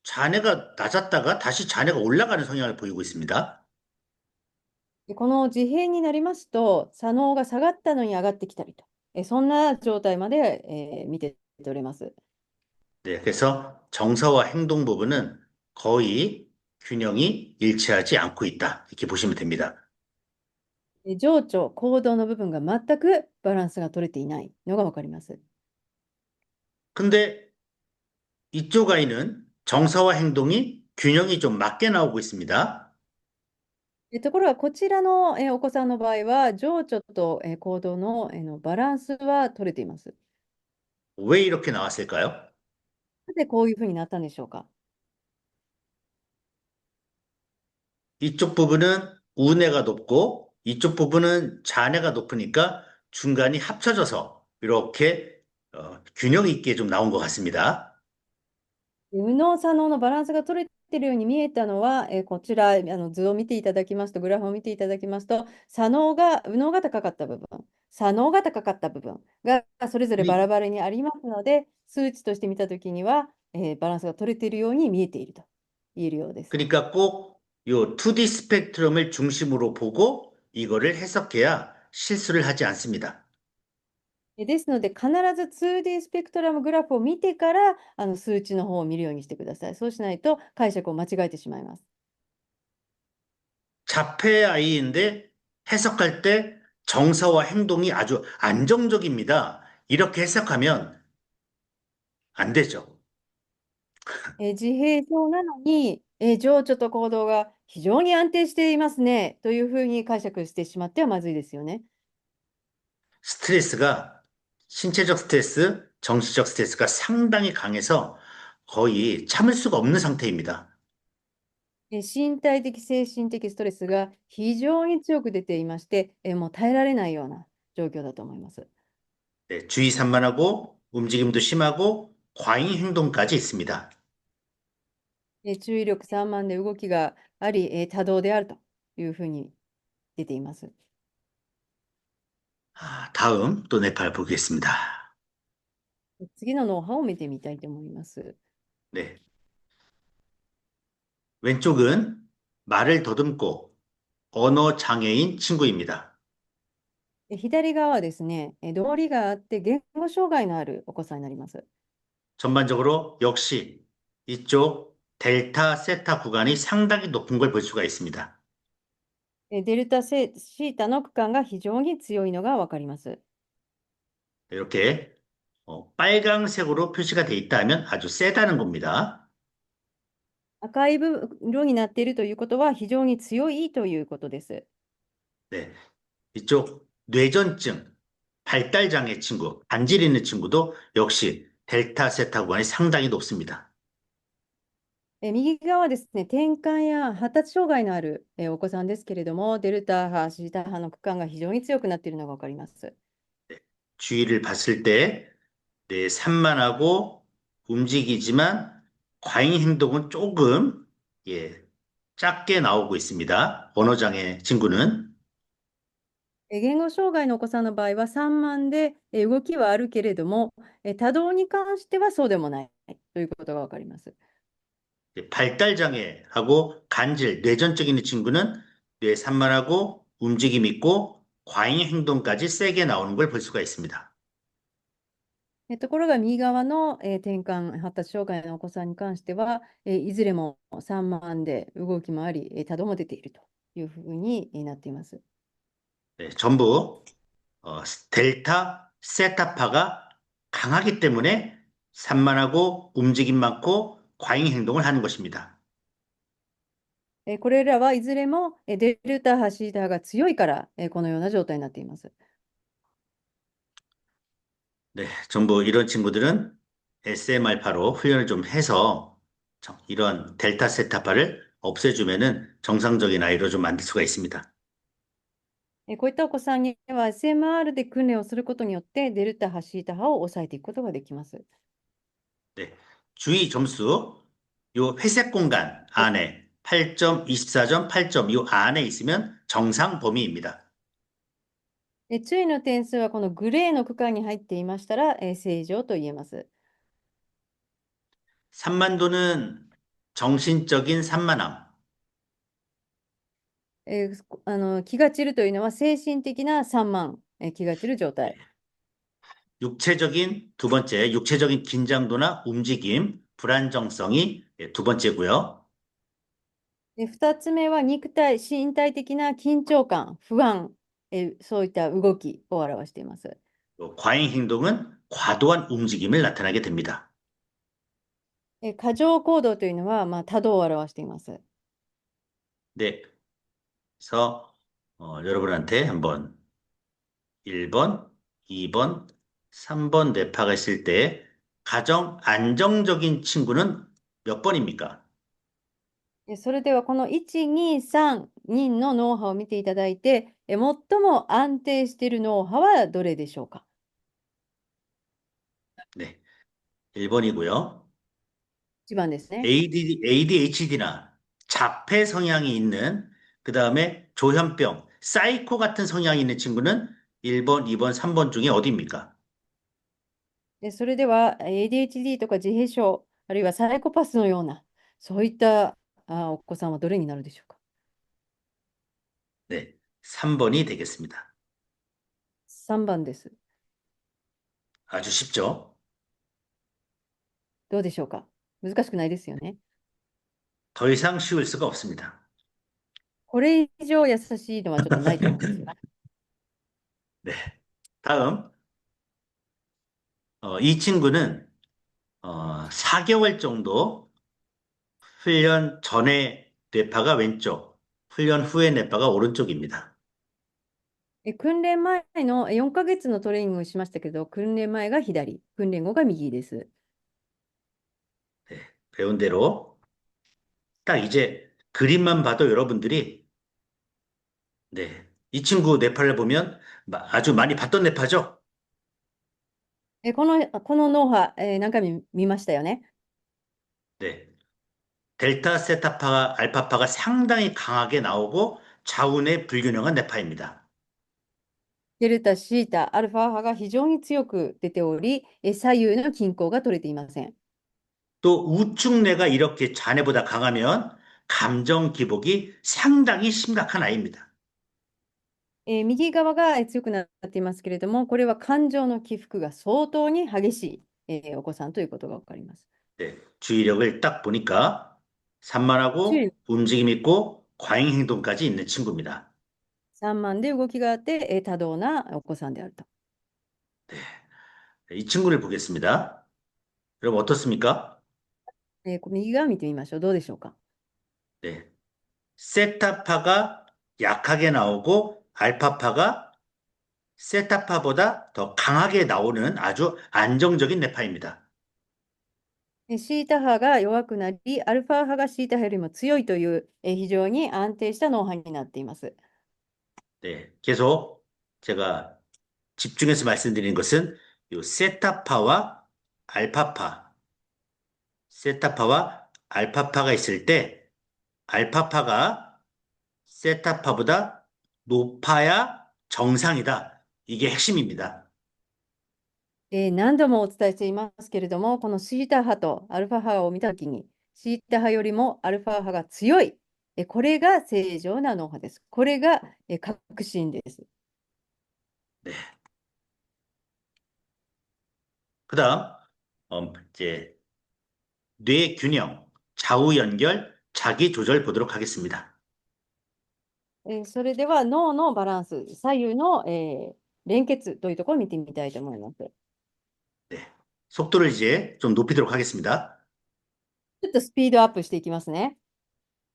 좌뇌가 낮았다가 다시 좌뇌가 올라가는 성향을 보이고 있습니다. でこの自閉になりますと、左脳が下がったのに上がってきたりと、そんな状態まで、見て取れます。 네, 그래서 정서와 행동 부분은 거의 균형이 일치하지 않고 있다. 이렇게 보시면 됩니다. 情緒、行動の部分が全くバランスが取れていないのがわかります。 근데 이쪽 아이는 정서와 행동이 균형이 좀 맞게 나오고 있습니다. ところがこちらの、お子さんの場合は、情緒と、行動の、バランスは取れています。 왜 이렇게 나왔을까요? なぜこういうふうになったんでしょうか。 이쪽 부분은 우뇌가 높고 이쪽 부분은 좌뇌가 높으니까 중간이 합쳐져서 이렇게 균형 있게 좀 나온 것 같습니다. 右脳左脳のバランスが取れているように見えたのは、こちら図を見ていただきますと、グラフを見ていただきますと、右脳が高かった部分、左脳が高かった部分がそれぞれバラバラにありますので、数値として見たときには、バランスが取れているように見えていると言えるようです。 그러니까 꼭 요 2D 스펙트럼을 중심으로 보고 이거를 해석해야 실수를 하지 않습니다. ですので、必ず 2D スペクトラムグラフを見てから、数値の方を見るようにしてください。そうしないと解釈を間違えてしまいます。 자폐 아이인데 해석할 때 정서와 행동이 아주 안정적입니다. 이렇게 해석하면 안 되죠. 自閉症なのに、情緒と行動が非常に安定していますね、というふうに解釈してしまってはまずいですよね。 스트레스가 신체적 스트레스, 정신적 스트레스가 상당히 강해서 거의 참을 수가 없는 상태입니다. 身体的、精神的ストレスが非常に強く出ていまして、もう耐えられないような状況だと思います。 네, 주의 산만하고 움직임도 심하고 과잉 행동까지 있습니다. 注意力散漫で動きがあり、多動であるというふうに出ています。 다음 또 네팔 보겠습니다. 次の脳波を見てみたいと思います。 네. 왼쪽은 말을 더듬고 언어 장애인 친구입니다. 左側はですね、道理があって言語障害のあるお子さんになります。 전반적으로 역시 이쪽 델타 세타 구간이 상당히 높은 걸 볼 수가 있습니다. デルタシータの区間が非常に強いのがわかります。 이렇게 빨강색으로 표시가 돼 있다면 아주 세다는 겁니다. 赤い色になっているということは非常に強いということです。 네. 이쪽 뇌전증, 발달장애 친구, 간질 있는 친구도 역시 델타 세타 구간이 상당히 높습니다. 右側ですね、転換や発達障害のあるお子さんですけれども、デルタ波、シータ波の区間が非常に強くなっているのがわかります。 주위를 봤을 때 네, 산만하고 움직이지만 과잉 행동은 조금 작게 나오고 있습니다. 언어장애 친구는 言語障害のお子さんの場合は散漫で動きはあるけれども、多動に関してはそうでもないということがわかります。 발달장애하고 간질, 뇌전증 있는 친구는 뇌 산만하고 움직임 있고 과잉 행동까지 세게 나오는 걸 볼 수가 있습니다. ところが右側の、転換発達障害のお子さんに関しては、いずれも散漫で動きもあり、多動も出ているというふうになっています。 네, 전부 델타 세타파가 강하기 때문에 산만하고 움직임 많고 과잉 행동을 하는 것입니다. これらはいずれもデルタ波、シータ波が強いから、このような状態になっています。 네, 전부 이런 친구들은 SMR파로 훈련을 좀 해서 이런 델타 세타파를 없애주면은 정상적인 아이로 좀 만들 수가 있습니다. こういったお子さんには SMR で訓練をすることによってデルタ波、シータ波を抑えていくことができます。 네, 주의 점수 요 회색 공간 안에 8점, 24점, 8점 요 안에 있으면 정상 범위입니다. 注意の点数はこのグレーの区間に入っていましたら、正常と言えます。 산만도는 정신적인 산만함, 気が散るというのは精神的な散漫、気が散る状態。 육체적인 두 번째, 육체적인 긴장도나 움직임, 불안정성이 두 번째고요. 2つ目は肉体、身体的な緊張感、不安、そういった動きを表しています。 또 과잉 행동은 과도한 움직임을 나타나게 됩니다. 過剰行動というのは、多動を表しています。 네, 그래서 여러분한테 한번 1번, 2번, 3번 뇌파가 있을 때 가장 안정적인 친구는 몇 번입니까? それではこの1、2、3人の脳波を見ていただいて、最も安定している脳波はどれでしょうか。 네, 1번이고요. 1番ですね。 ADHD나 자폐 성향이 있는 그 다음에 조현병, 사이코 같은 성향이 있는 친구는 1번, 2번, 3번 중에 어디입니까? それでは ADHD とか自閉症、あるいはサイコパスのような、そういったお子さんはどれになるでしょうか。 네, 3번이 되겠습니다. 3番です。 아주 쉽죠? どうでしょうか。難しくないですよね。 더 이상 쉬울 수가 없습니다. これ以上優しいのはちょっとないと思うんですよ。 네. 다음, 이 친구는 4개월 정도 훈련 전에 뇌파가 왼쪽, 훈련 후에 뇌파가 오른쪽입니다. 訓練前の4ヶ月のトレーニングをしましたけど、訓練前が左、訓練後が右です。 네, 배운 대로 딱 이제 그림만 봐도 여러분들이 네, 이 친구 뇌파를 보면 아주 많이 봤던 뇌파죠? この脳波、何回も見ましたよね。 네. 델타 세타파 알파파가 상당히 강하게 나오고 좌우의 불균형한 뇌파입니다. デルタ、シータ、アルファ波が非常に強く出ており、左右の均衡が取れていません。 또 우측뇌가 이렇게 좌뇌보다 강하면 감정 기복이 상당히 심각한 아이입니다. 右側が強くなっていますけれども、これは感情の起伏が相当に激しい、お子さんということがわかります。 네, 주의력을 딱 보니까 산만하고 주의. 움직임 있고 과잉 행동까지 있는 친구입니다. 散漫で動きがあって、多動なお子さんであると。 이 친구를 보겠습니다. 여러분 어떻습니까? 右側見てみましょう。どうでしょうか。 네, 세타파가 약하게 나오고 알파파가 세타파보다 더 강하게 나오는 아주 안정적인 뇌파입니다. シータ波が弱くなり、アルファ波がシータ波よりも強いという、非常に安定した脳波になっています。 네, 계속 제가 집중해서 말씀드리는 것은 요 세타파와 알파파가 있을 때 알파파가 세타파보다 높아야 정상이다. 이게 핵심입니다. 何度もお伝えしていますけれども、このシータ波とアルファ波を見たときに、シータ波よりもアルファ波が強い。これが正常な脳波です。これが確信です。 네. 그다음 이제 뇌 균형, 좌우 연결, 자기 조절 보도록 하겠습니다. それでは脳のバランス、左右の、連結というところを見てみたいと思います。 네. 속도를 이제 좀 높이도록 하겠습니다. ちょっとスピードアップしていきますね。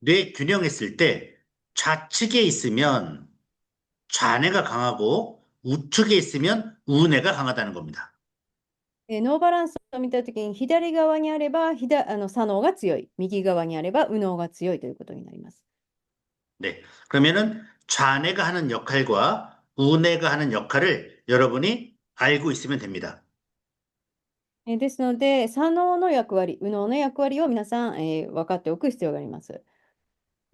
뇌 균형했을 때 좌측에 있으면 좌뇌가 강하고 우측에 있으면 우뇌가 강하다는 겁니다. 脳バランスを見たときに、左側にあれば左左脳が強い、右側にあれば右脳が強いということになります。 네. 그러면은 좌뇌가 하는 역할과 우뇌가 하는 역할을 여러분이 알고 있으면 됩니다. ですので、左脳の役割、右脳の役割を皆さん、分かっておく必要があります。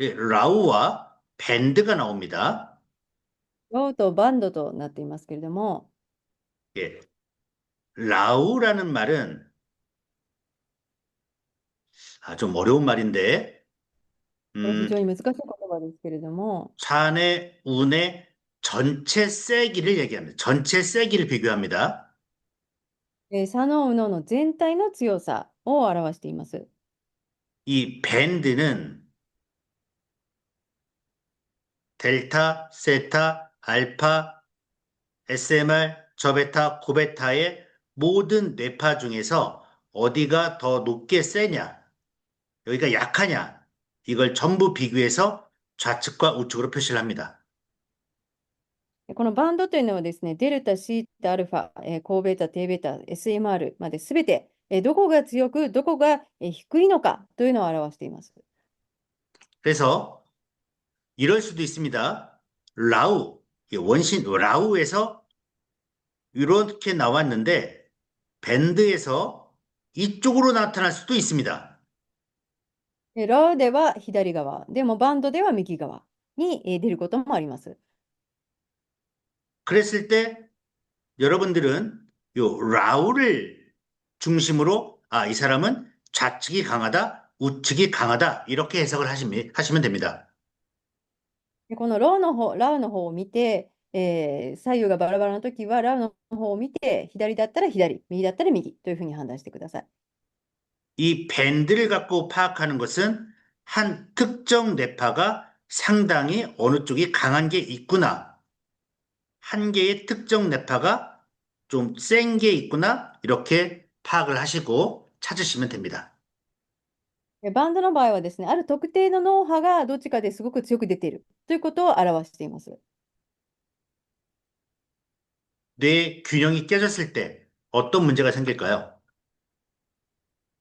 예, 라우와 밴드가 나옵니다. ローとバンドとなっていますけれども、 예. 라우라는 말은 좀 어려운 말인데 これ非常に難しい言葉ですけれども、 좌뇌, 우뇌 전체 세기를 얘기합니다. 전체 세기를 비교합니다. 左脳、右脳の全体の強さを表しています。 이 밴드는 델타, 세타, 알파, SMR, 저베타, 고베타의 모든 뇌파 중에서 어디가 더 높게 세냐, 여기가 약하냐, 이걸 전부 비교해서 좌측과 우측으로 표시를 합니다. このバンドというのはですね、デルタ、シータ、アルファ、高ベータ、低ベータ、SMR まですべて、どこが強く、どこが低いのかというのを表しています。 그래서 이럴 수도 있습니다. 라우, 이 원신 라우에서 이렇게 나왔는데 밴드에서 이쪽으로 나타날 수도 있습니다. ラウでは左側、でもバンドでは右側に出ることもあります。 그랬을 때 여러분들은 요 라우를 중심으로 이 사람은 좌측이 강하다, 우측이 강하다 이렇게 해석을 하시면 됩니다. でこのラウの方を見て、左右がバラバラのときは、ラウの方を見て、左だったら左、右だったら右というふうに判断してください。 이 밴드를 갖고 파악하는 것은 한 특정 뇌파가 상당히 어느 쪽이 강한 게 있구나. 한 개의 특정 뇌파가 좀 센 게 있구나. 이렇게 파악을 하시고 찾으시면 됩니다. バンドの場合はですね、ある特定の脳波がどっちかですごく強く出ているということを表しています。 뇌 균형이 깨졌을 때 어떤 문제가 생길까요?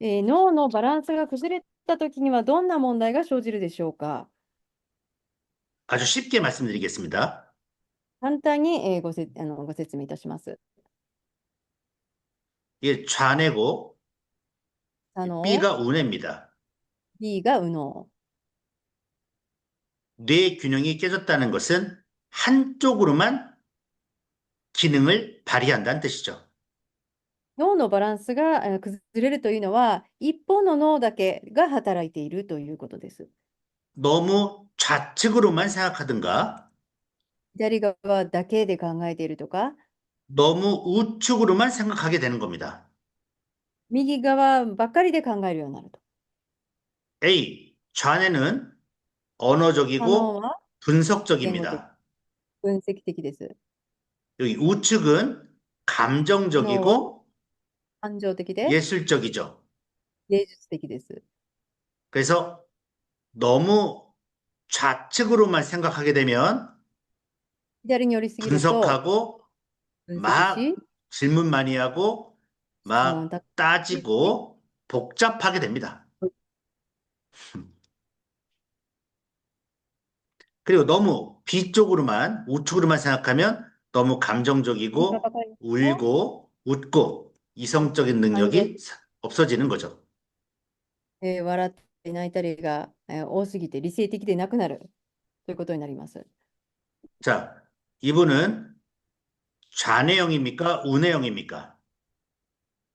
脳のバランスが崩れたときにはどんな問題が生じるでしょうか。 아주 쉽게 말씀드리겠습니다. 簡単に、ご説明いたします。 이게 좌뇌고 左脳、 B가 우뇌입니다. B が右脳。 뇌 균형이 깨졌다는 것은 한쪽으로만 기능을 발휘한다는 뜻이죠. 脳のバランスが崩れるというのは、一方の脳だけが働いているということです。 너무 좌측으로만 생각하든가 左側だけで考えているとか、 너무 우측으로만 생각하게 되는 겁니다. 右側ばっかりで考えるようになると。 A, 좌뇌는 左脳 언어적이고 は言語的、 분석적입니다. 分析的です。 여기 우측은 脳は 감정적이고 感情的で 예술적이죠. 芸術的です。 그래서 너무 좌측으로만 생각하게 되면 左に寄りすぎると 분석하고 分析 막 し、 질문 많이 하고 質問 막 たくさん 따지고 복잡하게 됩니다. 그리고 너무 B쪽으로만, 우측으로만 생각하면 너무 右が 감정적이고 ばかりだと 울고 웃고 이성적인 感情、 능력이 없어지는 거죠. 笑って泣いたりが多すぎて理性的でなくなるということになります。 자, 이분은 좌뇌형입니까? 우뇌형입니까?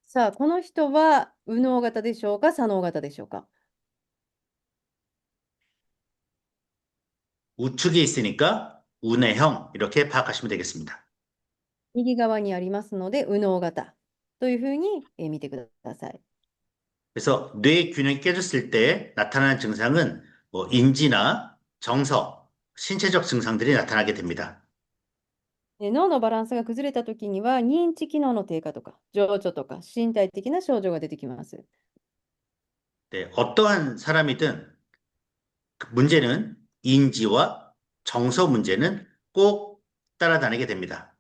さあ、この人は右脳型でしょうか、左脳型でしょうか。 우측에 있으니까 우뇌형 이렇게 파악하시면 되겠습니다. 右側にありますので、右脳型というふうに見てください。 그래서 뇌 균형이 깨졌을 때 나타나는 증상은 뭐 인지나 정서, 신체적 증상들이 나타나게 됩니다. 脳のバランスが崩れたときには、認知機能の低下とか、情緒とか、身体的な症状が出てきます。 네, 어떠한 사람이든 그 문제는 인지와 정서 문제는 꼭 따라다니게 됩니다.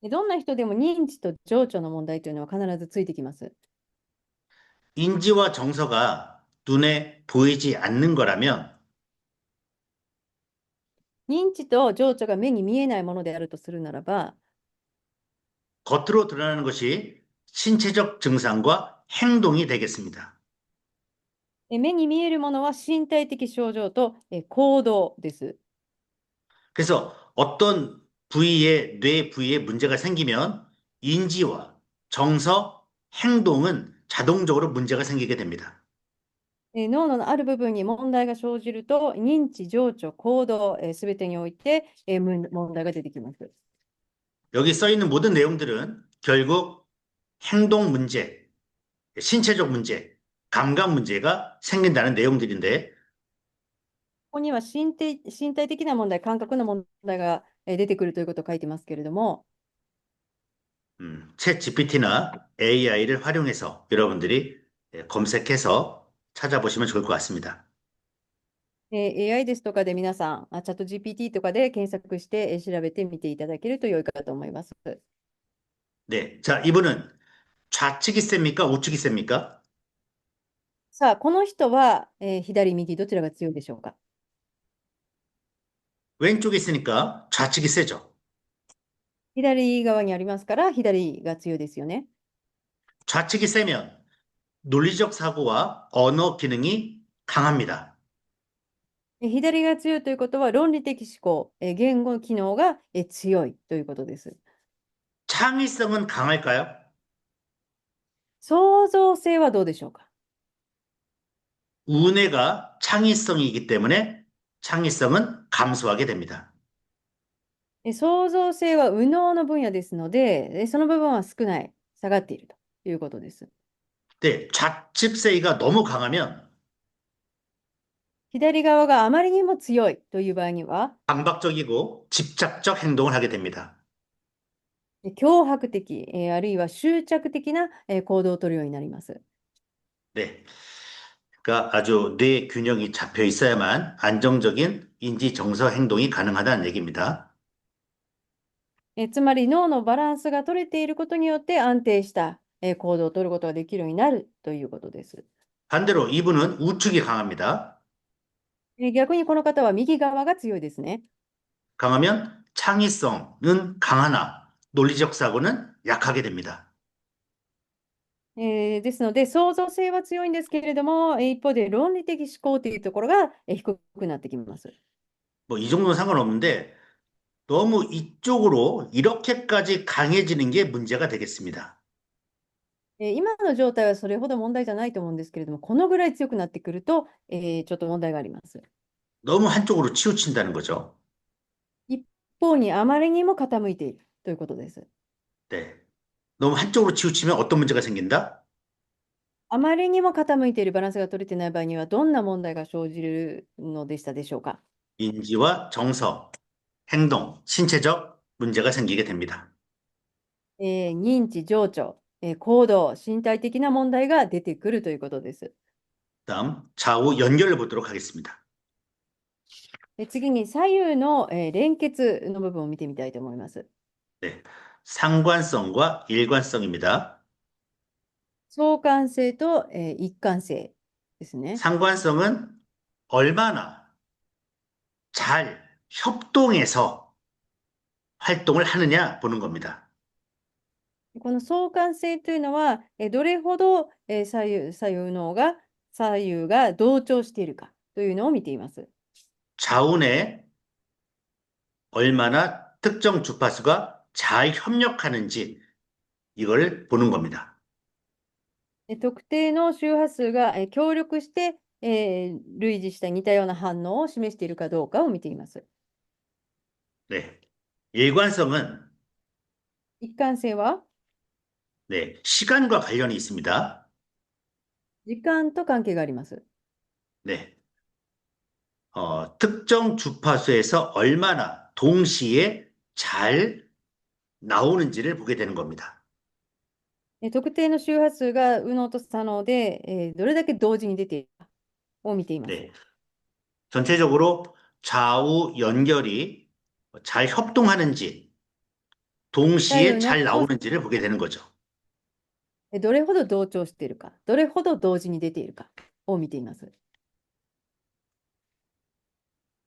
どんな人でも認知と情緒の問題というのは必ずついてきます。 인지와 정서가 눈에 보이지 않는 거라면 認知と情緒が目に見えないものであるとするならば、 겉으로 드러나는 것이 신체적 증상과 행동이 되겠습니다. 目に見えるものは身体的症状と行動です。 그래서 어떤 부위에, 뇌 부위에 문제가 생기면 인지와 정서, 행동은 자동적으로 문제가 생기게 됩니다. 脳のある部分に問題が生じると、認知、情緒、行動、すべてにおいて問題が出てきます。 여기 써 있는 모든 내용들은 결국 행동 문제, 신체적 문제, 감각 문제가 생긴다는 내용들인데 ここには身体的な問題、感覚の問題が出てくるということを書いてますけれども、 챗 GPT나 AI를 활용해서 여러분들이 검색해서 찾아보시면 좋을 것 같습니다. AI ですとかで皆さん、チャット GPT とかで検索して調べてみていただけると良いかと思います。 네, 자, 이분은 좌측이 셉니까? 우측이 셉니까? さあ、この人は、左、右、どちらが強いでしょうか。 왼쪽에 있으니까 좌측이 세죠. 左側にありますから、左が強いですよね。 좌측이 세면 논리적 사고와 언어 기능이 강합니다. 左が強いということは、論理的思考、言語機能が強いということです。 창의성은 강할까요? 創造性はどうでしょうか。 우뇌가 창의성이기 때문에 창의성은 감소하게 됩니다. 創造性は右脳の分野ですので、その部分は少ない、下がっているということです。 네, 좌측 세이가 너무 강하면 左側があまりにも強いという場合には、 강박적이고 집착적 행동을 하게 됩니다. 強迫的、あるいは執着的な行動をとるようになります。 네. 그러니까 아주 뇌 균형이 잡혀 있어야만 안정적인 인지 정서 행동이 가능하다는 얘기입니다. つまり脳のバランスが取れていることによって安定した行動をとることができるようになるということです。 반대로 이분은 우측이 강합니다. 逆にこの方は右側が強いですね。 강하면 창의성은 강하나 논리적 사고는 약하게 됩니다. ですので、創造性は強いんですけれども、一方で論理的思考というところが低くなってきます。 뭐 이 정도는 상관없는데 너무 이쪽으로 이렇게까지 강해지는 게 문제가 되겠습니다. 今の状態はそれほど問題じゃないと思うんですけれども、このぐらい強くなってくると、ちょっと問題があります。 너무 한쪽으로 치우친다는 거죠. 一方にあまりにも傾いているということです。 네. 너무 한쪽으로 치우치면 어떤 문제가 생긴다? あまりにも傾いているバランスが取れていない場合にはどんな問題が生じるのでしたでしょうか。 인지와 정서, 행동, 신체적 문제가 생기게 됩니다. 認知、情緒、行動、身体的な問題が出てくるということです。 다음 좌우 연결을 보도록 하겠습니다. 次に左右の、連結の部分を見てみたいと思います。 네. 상관성과 일관성입니다. 相関性と、一貫性ですね。 상관성은 얼마나 잘 협동해서 활동을 하느냐 보는 겁니다. この相関性というのは、どれほど、左右が同調しているかというのを見ています。 좌우내 얼마나 특정 주파수가 잘 협력하는지 이걸 보는 겁니다. 特定の周波数が協力して、類似した似たような反応を示しているかどうかを見ています。 네. 일관성은 一貫性は 네, 시간과 관련이 있습니다. 時間と関係があります。 네. 특정 주파수에서 얼마나 동시에 잘 나오는지를 보게 되는 겁니다. 特定の周波数が右脳と左脳で、どれだけ同時に出ているかを見ています。 네. 전체적으로 좌우 연결이 잘 협동하는지, 동시에 잘 나오는지를 보게 되는 거죠. どれほど同調しているか、どれほど同時に出ているかを見ています。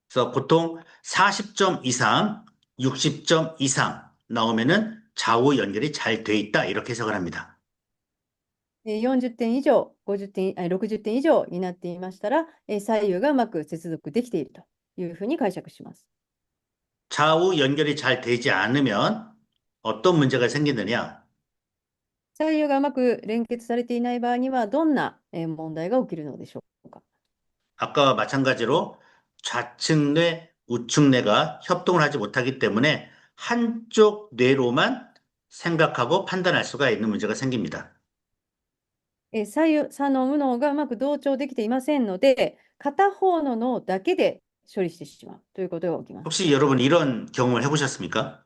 그래서 보통 40점 이상, 60점 이상 나오면은 좌우 연결이 잘 돼 있다 이렇게 해석을 합니다. 40点以上、50点、60点以上になっていましたら、左右がうまく接続できているというふうに解釈します。 좌우 연결이 잘 되지 않으면 어떤 문제가 생기느냐? 左右がうまく連結されていない場合には、どんな問題が起きるのでしょうか。 아까와 마찬가지로 좌측 뇌, 우측 뇌가 협동을 하지 못하기 때문에 한쪽 뇌로만 생각하고 판단할 수가 있는 문제가 생깁니다. 左右、左脳、右脳がうまく同調できていませんので、片方の脳だけで処理してしまうということが起きます。 혹시 여러분 이런 경험을 해보셨습니까?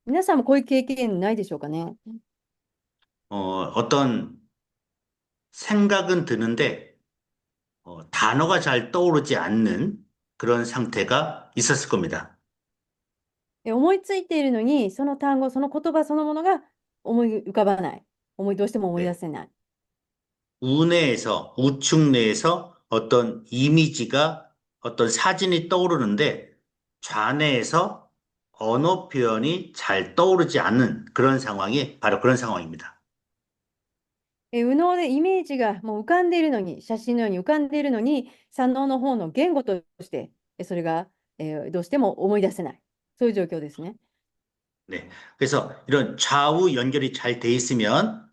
皆さんもこういう経験ないでしょうかね。 어떤 생각은 드는데 단어가 잘 떠오르지 않는 그런 상태가 있었을 겁니다. 思いついているのに、その単語、その言葉そのものが思い浮かばない。どうしても思い出せない。 우뇌에서, 우측 뇌에서 어떤 이미지가, 어떤 사진이 떠오르는데 좌뇌에서 언어 표현이 잘 떠오르지 않는 그런 상황이 바로 그런 상황입니다. 右脳でイメージがもう浮かんでいるのに、写真のように浮かんでいるのに、左脳の方の言語として、それが、どうしても思い出せない。そういう状況ですね。 네. 그래서 이런 좌우 연결이 잘 돼 있으면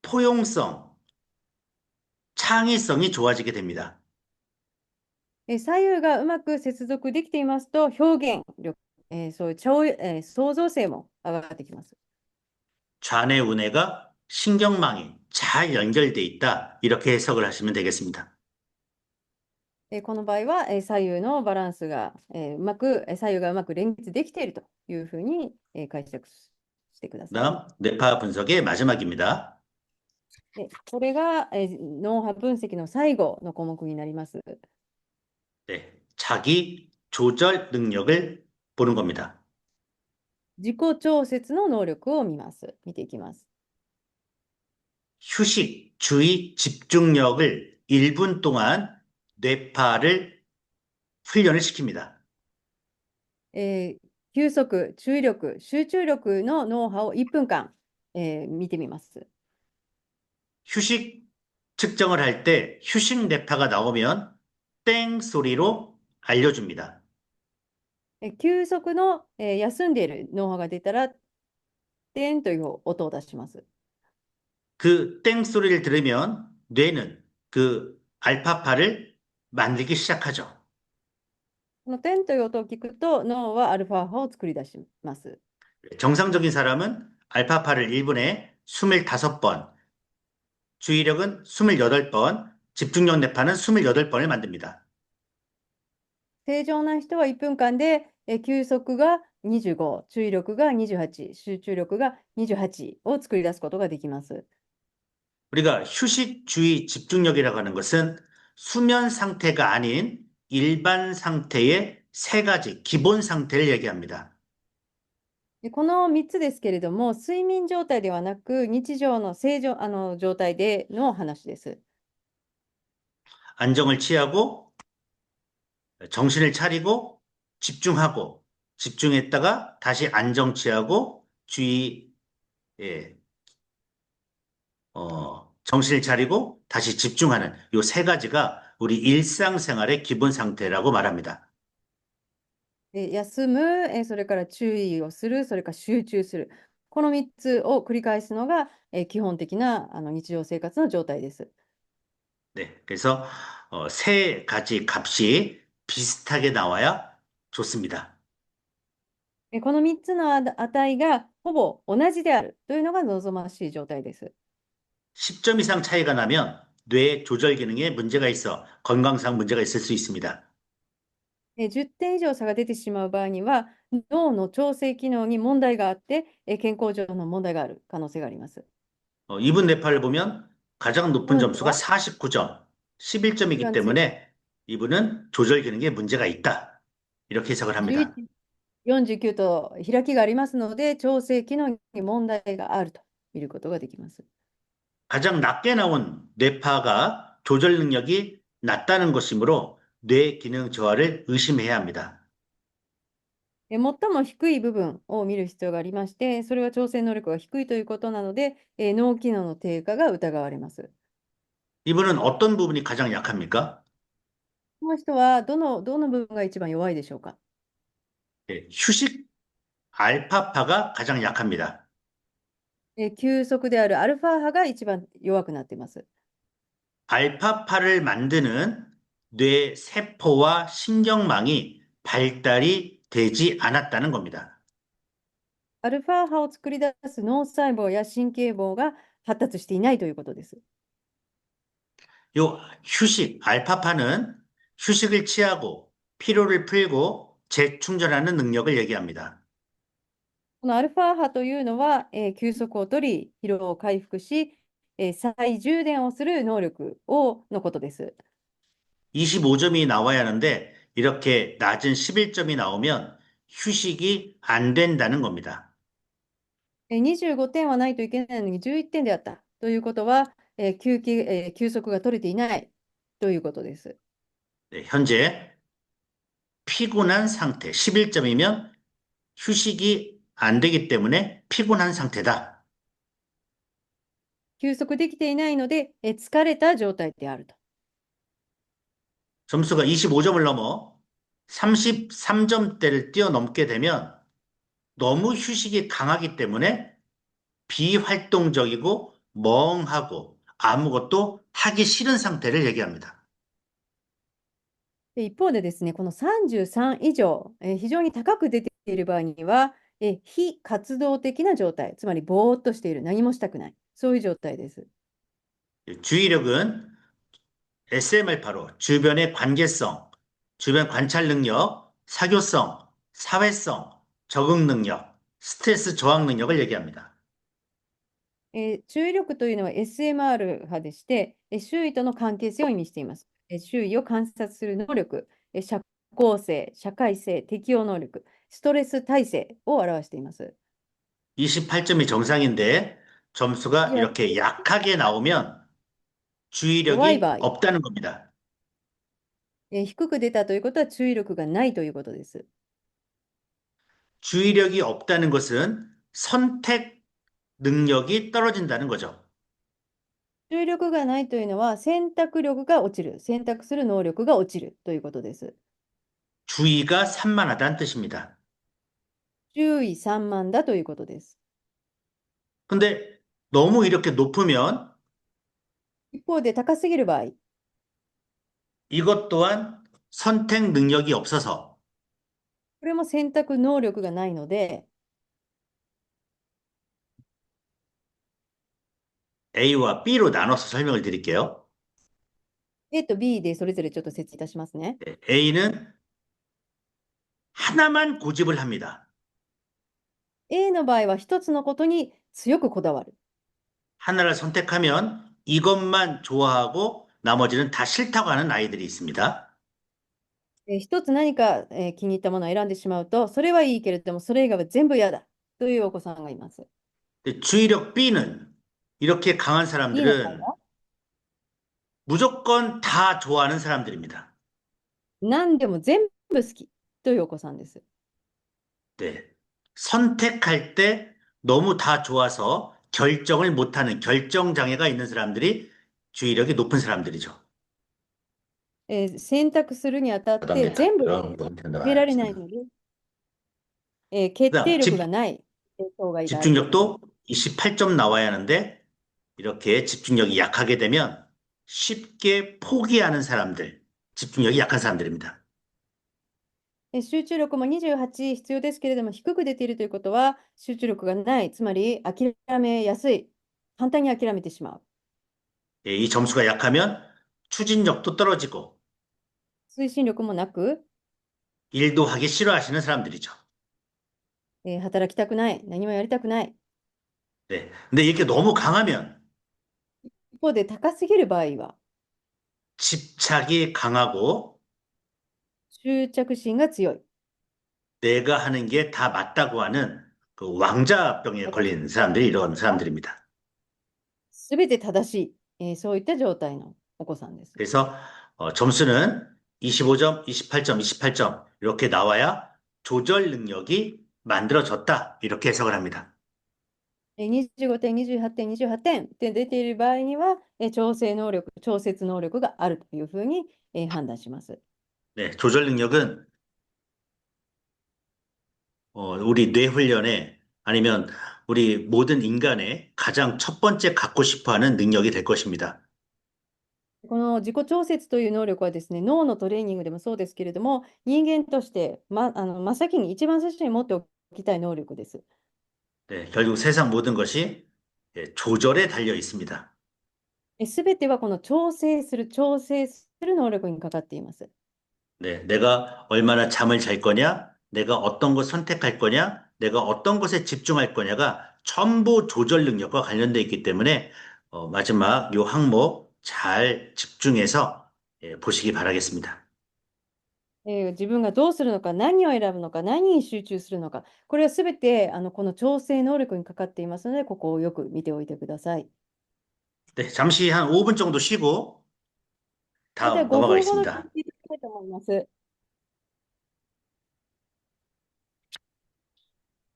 포용성, 창의성이 좋아지게 됩니다. 左右がうまく接続できていますと、表現力、そういう創造性も上がってきます。 좌뇌 우뇌가 신경망이 잘 연결돼 있다. 이렇게 해석을 하시면 되겠습니다. この場合は、左右のバランスが、左右がうまく連結できているというふうに、解釈してください。 그다음 뇌파 분석의 마지막입니다. これが、脳波分析の最後の項目になります。 네, 자기 조절 능력을 보는 겁니다. 自己調節の能力を見ていきます。 휴식, 주의, 집중력을 1분 동안 뇌파를 훈련을 시킵니다. 休息、注意力、集中力の脳波を1分間、見てみます。 휴식 측정을 할 때 휴식 뇌파가 나오면 땡 소리로 알려줍니다. 休息の、休んでいる脳波が出たら、てんという音を出します。 그 땡 소리를 들으면 뇌는 그 알파파를 만들기 시작하죠. このてんという音を聞くと、脳はアルファ波を作り出します。 정상적인 사람은 알파파를 1분에 25번, 주의력은 28번, 집중력 뇌파는 28번을 만듭니다. 正常な人は1分間で、休息が25、注意力が28、集中力が28を作り出すことができます。 우리가 휴식, 주의, 집중력이라고 하는 것은 수면 상태가 아닌 일반 상태의 세 가지 기본 상태를 얘기합니다. この3つですけれども、睡眠状態ではなく、日常の正常状態での話です。 안정을 취하고 정신을 차리고 집중하고 집중했다가 다시 안정 취하고 주의, 정신을 차리고 다시 집중하는 이 세 가지가 우리 일상생활의 기본 상태라고 말합니다. 休む、それから注意をする、それから集中する。この3つを繰り返すのが、基本的な日常生活の状態です。 네, 그래서 세 가지 값이 비슷하게 나와야 좋습니다. この3つの値がほぼ同じであるというのが望ましい状態です。 10점 이상 차이가 나면 뇌 조절 기능에 문제가 있어 건강상 문제가 있을 수 있습니다. 10点以上差が出てしまう場合には、脳の調整機能に問題があって、健康上の問題がある可能性があります。 이분 뇌파를 보면 가장 높은 점수가 49점, 11점이기 때문에 이분은 조절 기능에 문제가 있다. 이렇게 해석을 합니다. 49と開きがありますので、調整機能に問題があると見ることができます。 가장 낮게 나온 뇌파가 조절 능력이 낮다는 것이므로 뇌 기능 저하를 의심해야 합니다. 最も低い部分を見る必要がありまして、それは調整能力が低いということなので、脳機能の低下が疑われます。 이분은 어떤 부분이 가장 약합니까? この人はどの部分が一番弱いでしょうか？ 휴식 알파파가 가장 약합니다. 休息であるアルファ波が一番弱くなっています。 알파파를 만드는 뇌 세포와 신경망이 발달이 되지 않았다는 겁니다. アルファ波を作り出す脳細胞や神経棒が発達していないということです。 요 휴식, 알파파는 휴식을 취하고 피로를 풀고 재충전하는 능력을 얘기합니다. このアルファ波というのは、休息を取り、疲労を回復し、再充電をする能力のことです。 25점이 나와야 하는데 이렇게 낮은 11점이 나오면 휴식이 안 된다는 겁니다. 25点はないといけないのに11点であったということは、休息が取れていないということです。 네, 현재 피곤한 상태 11점이면 휴식이 안 되기 때문에 피곤한 상태다. 休息できていないので、疲れた状態であると。 점수가 25점을 넘어 33점대를 뛰어넘게 되면 너무 휴식이 강하기 때문에 비활동적이고 멍하고 아무것도 하기 싫은 상태를 얘기합니다. 一方でですね、この33以上、非常に高く出ている場合には、非活動的な状態、つまりぼーっとしている、何もしたくない、そういう状態です。 주의력은 SMR파로 주변의 관계성, 주변 관찰 능력, 사교성, 사회성, 적응 능력, 스트레스 저항 능력을 얘기합니다. 注意力というのは SMR 派でして、周囲との関係性を意味しています。周囲を観察する能力、社交性、社会性、適応能力、ストレス耐性を表しています。 28점이 정상인데 점수가 예. 이렇게 약하게 나오면 弱い 주의력이 場合、 없다는 겁니다. 低く出たということは注意力がないということです。 주의력이 없다는 것은 선택 능력이 떨어진다는 거죠. 注意力がないというのは選択力が落ちる、選択する能力が落ちるということです。 주의가 산만하다는 뜻입니다. 注意散漫だということです。 근데 너무 이렇게 높으면 一方で高すぎる場合、 이것 또한 선택 능력이 없어서 これも選択能力がないので、 A와 B로 나눠서 설명을 드릴게요. A と B でそれぞれちょっと説明いたしますね。 A는 하나만 고집을 합니다. A の場合は一つのことに強くこだわる。 하나를 선택하면 이것만 좋아하고 나머지는 다 싫다고 하는 아이들이 있습니다. 一つ何か、気に入ったものを選んでしまうと、それはいいけれども、それ以外は全部嫌だというお子さんがいます。 근데 주의력 B는 이렇게 강한 いいのか 사람들은 な 무조건 다 좋아하는 사람들입니다. 何でも全部好きというお子さんです。 네. 선택할 때 너무 다 좋아서 결정을 못하는 결정장애가 있는 사람들이 주의력이 높은 사람들이죠. 選択するにあたって 그다음에 全部 그런 거 된다고 決められない 알았습니다. ので、決定 집 力がない障害がある。 집중력도 28점 나와야 하는데 이렇게 집중력이 약하게 되면 쉽게 포기하는 사람들, 집중력이 약한 사람들입니다. 集中力も28必要ですけれども、低く出ているということは、集中力がない、つまり諦めやすい、簡単に諦めてしまう。 예, 이 점수가 약하면 추진력도 떨어지고 推進力もなく、 일도 하기 싫어하시는 사람들이죠. 働きたくない、何もやりたくない。 네. 근데 이렇게 너무 강하면 一方で高すぎる場合は、 집착이 강하고 執着心が強い。 내가 하는 게 다 맞다고 하는 그 왕자병에 걸린 사람들이 이런 사람들입니다. すべて正しい、そういった状態のお子さんです。 그래서 점수는 25점, 28점, 28점 이렇게 나와야 조절 능력이 만들어졌다 이렇게 해석을 합니다. 25点、28点、28点って出ている場合には、調整能力、調節能力があるというふうに、判断します。 네, 조절 능력은 우리 뇌 훈련에 아니면 우리 모든 인간의 가장 첫 번째 갖고 싶어하는 능력이 될 것입니다. この自己調節という能力はですね、脳のトレーニングでもそうですけれども、人間として真先に一番最初に持っておきたい能力です。 네, 결국 세상 모든 것이 조절에 달려 있습니다. すべてはこの調整する能力にかかっています。 네, 내가 얼마나 잠을 잘 거냐, 내가 어떤 것 선택할 거냐, 내가 어떤 것에 집중할 거냐가 전부 조절 능력과 관련되어 있기 때문에 마지막 요 항목 잘 집중해서 보시기 바라겠습니다. 自分がどうするのか、何を選ぶのか、何に集中するのか、これはすべてこの調整能力にかかっていますので、ここをよく見ておいてください。 네, 잠시 한 5분 정도 쉬고 それでは 다음 5分ほど聞 넘어가겠습니다. いていきたいと思います。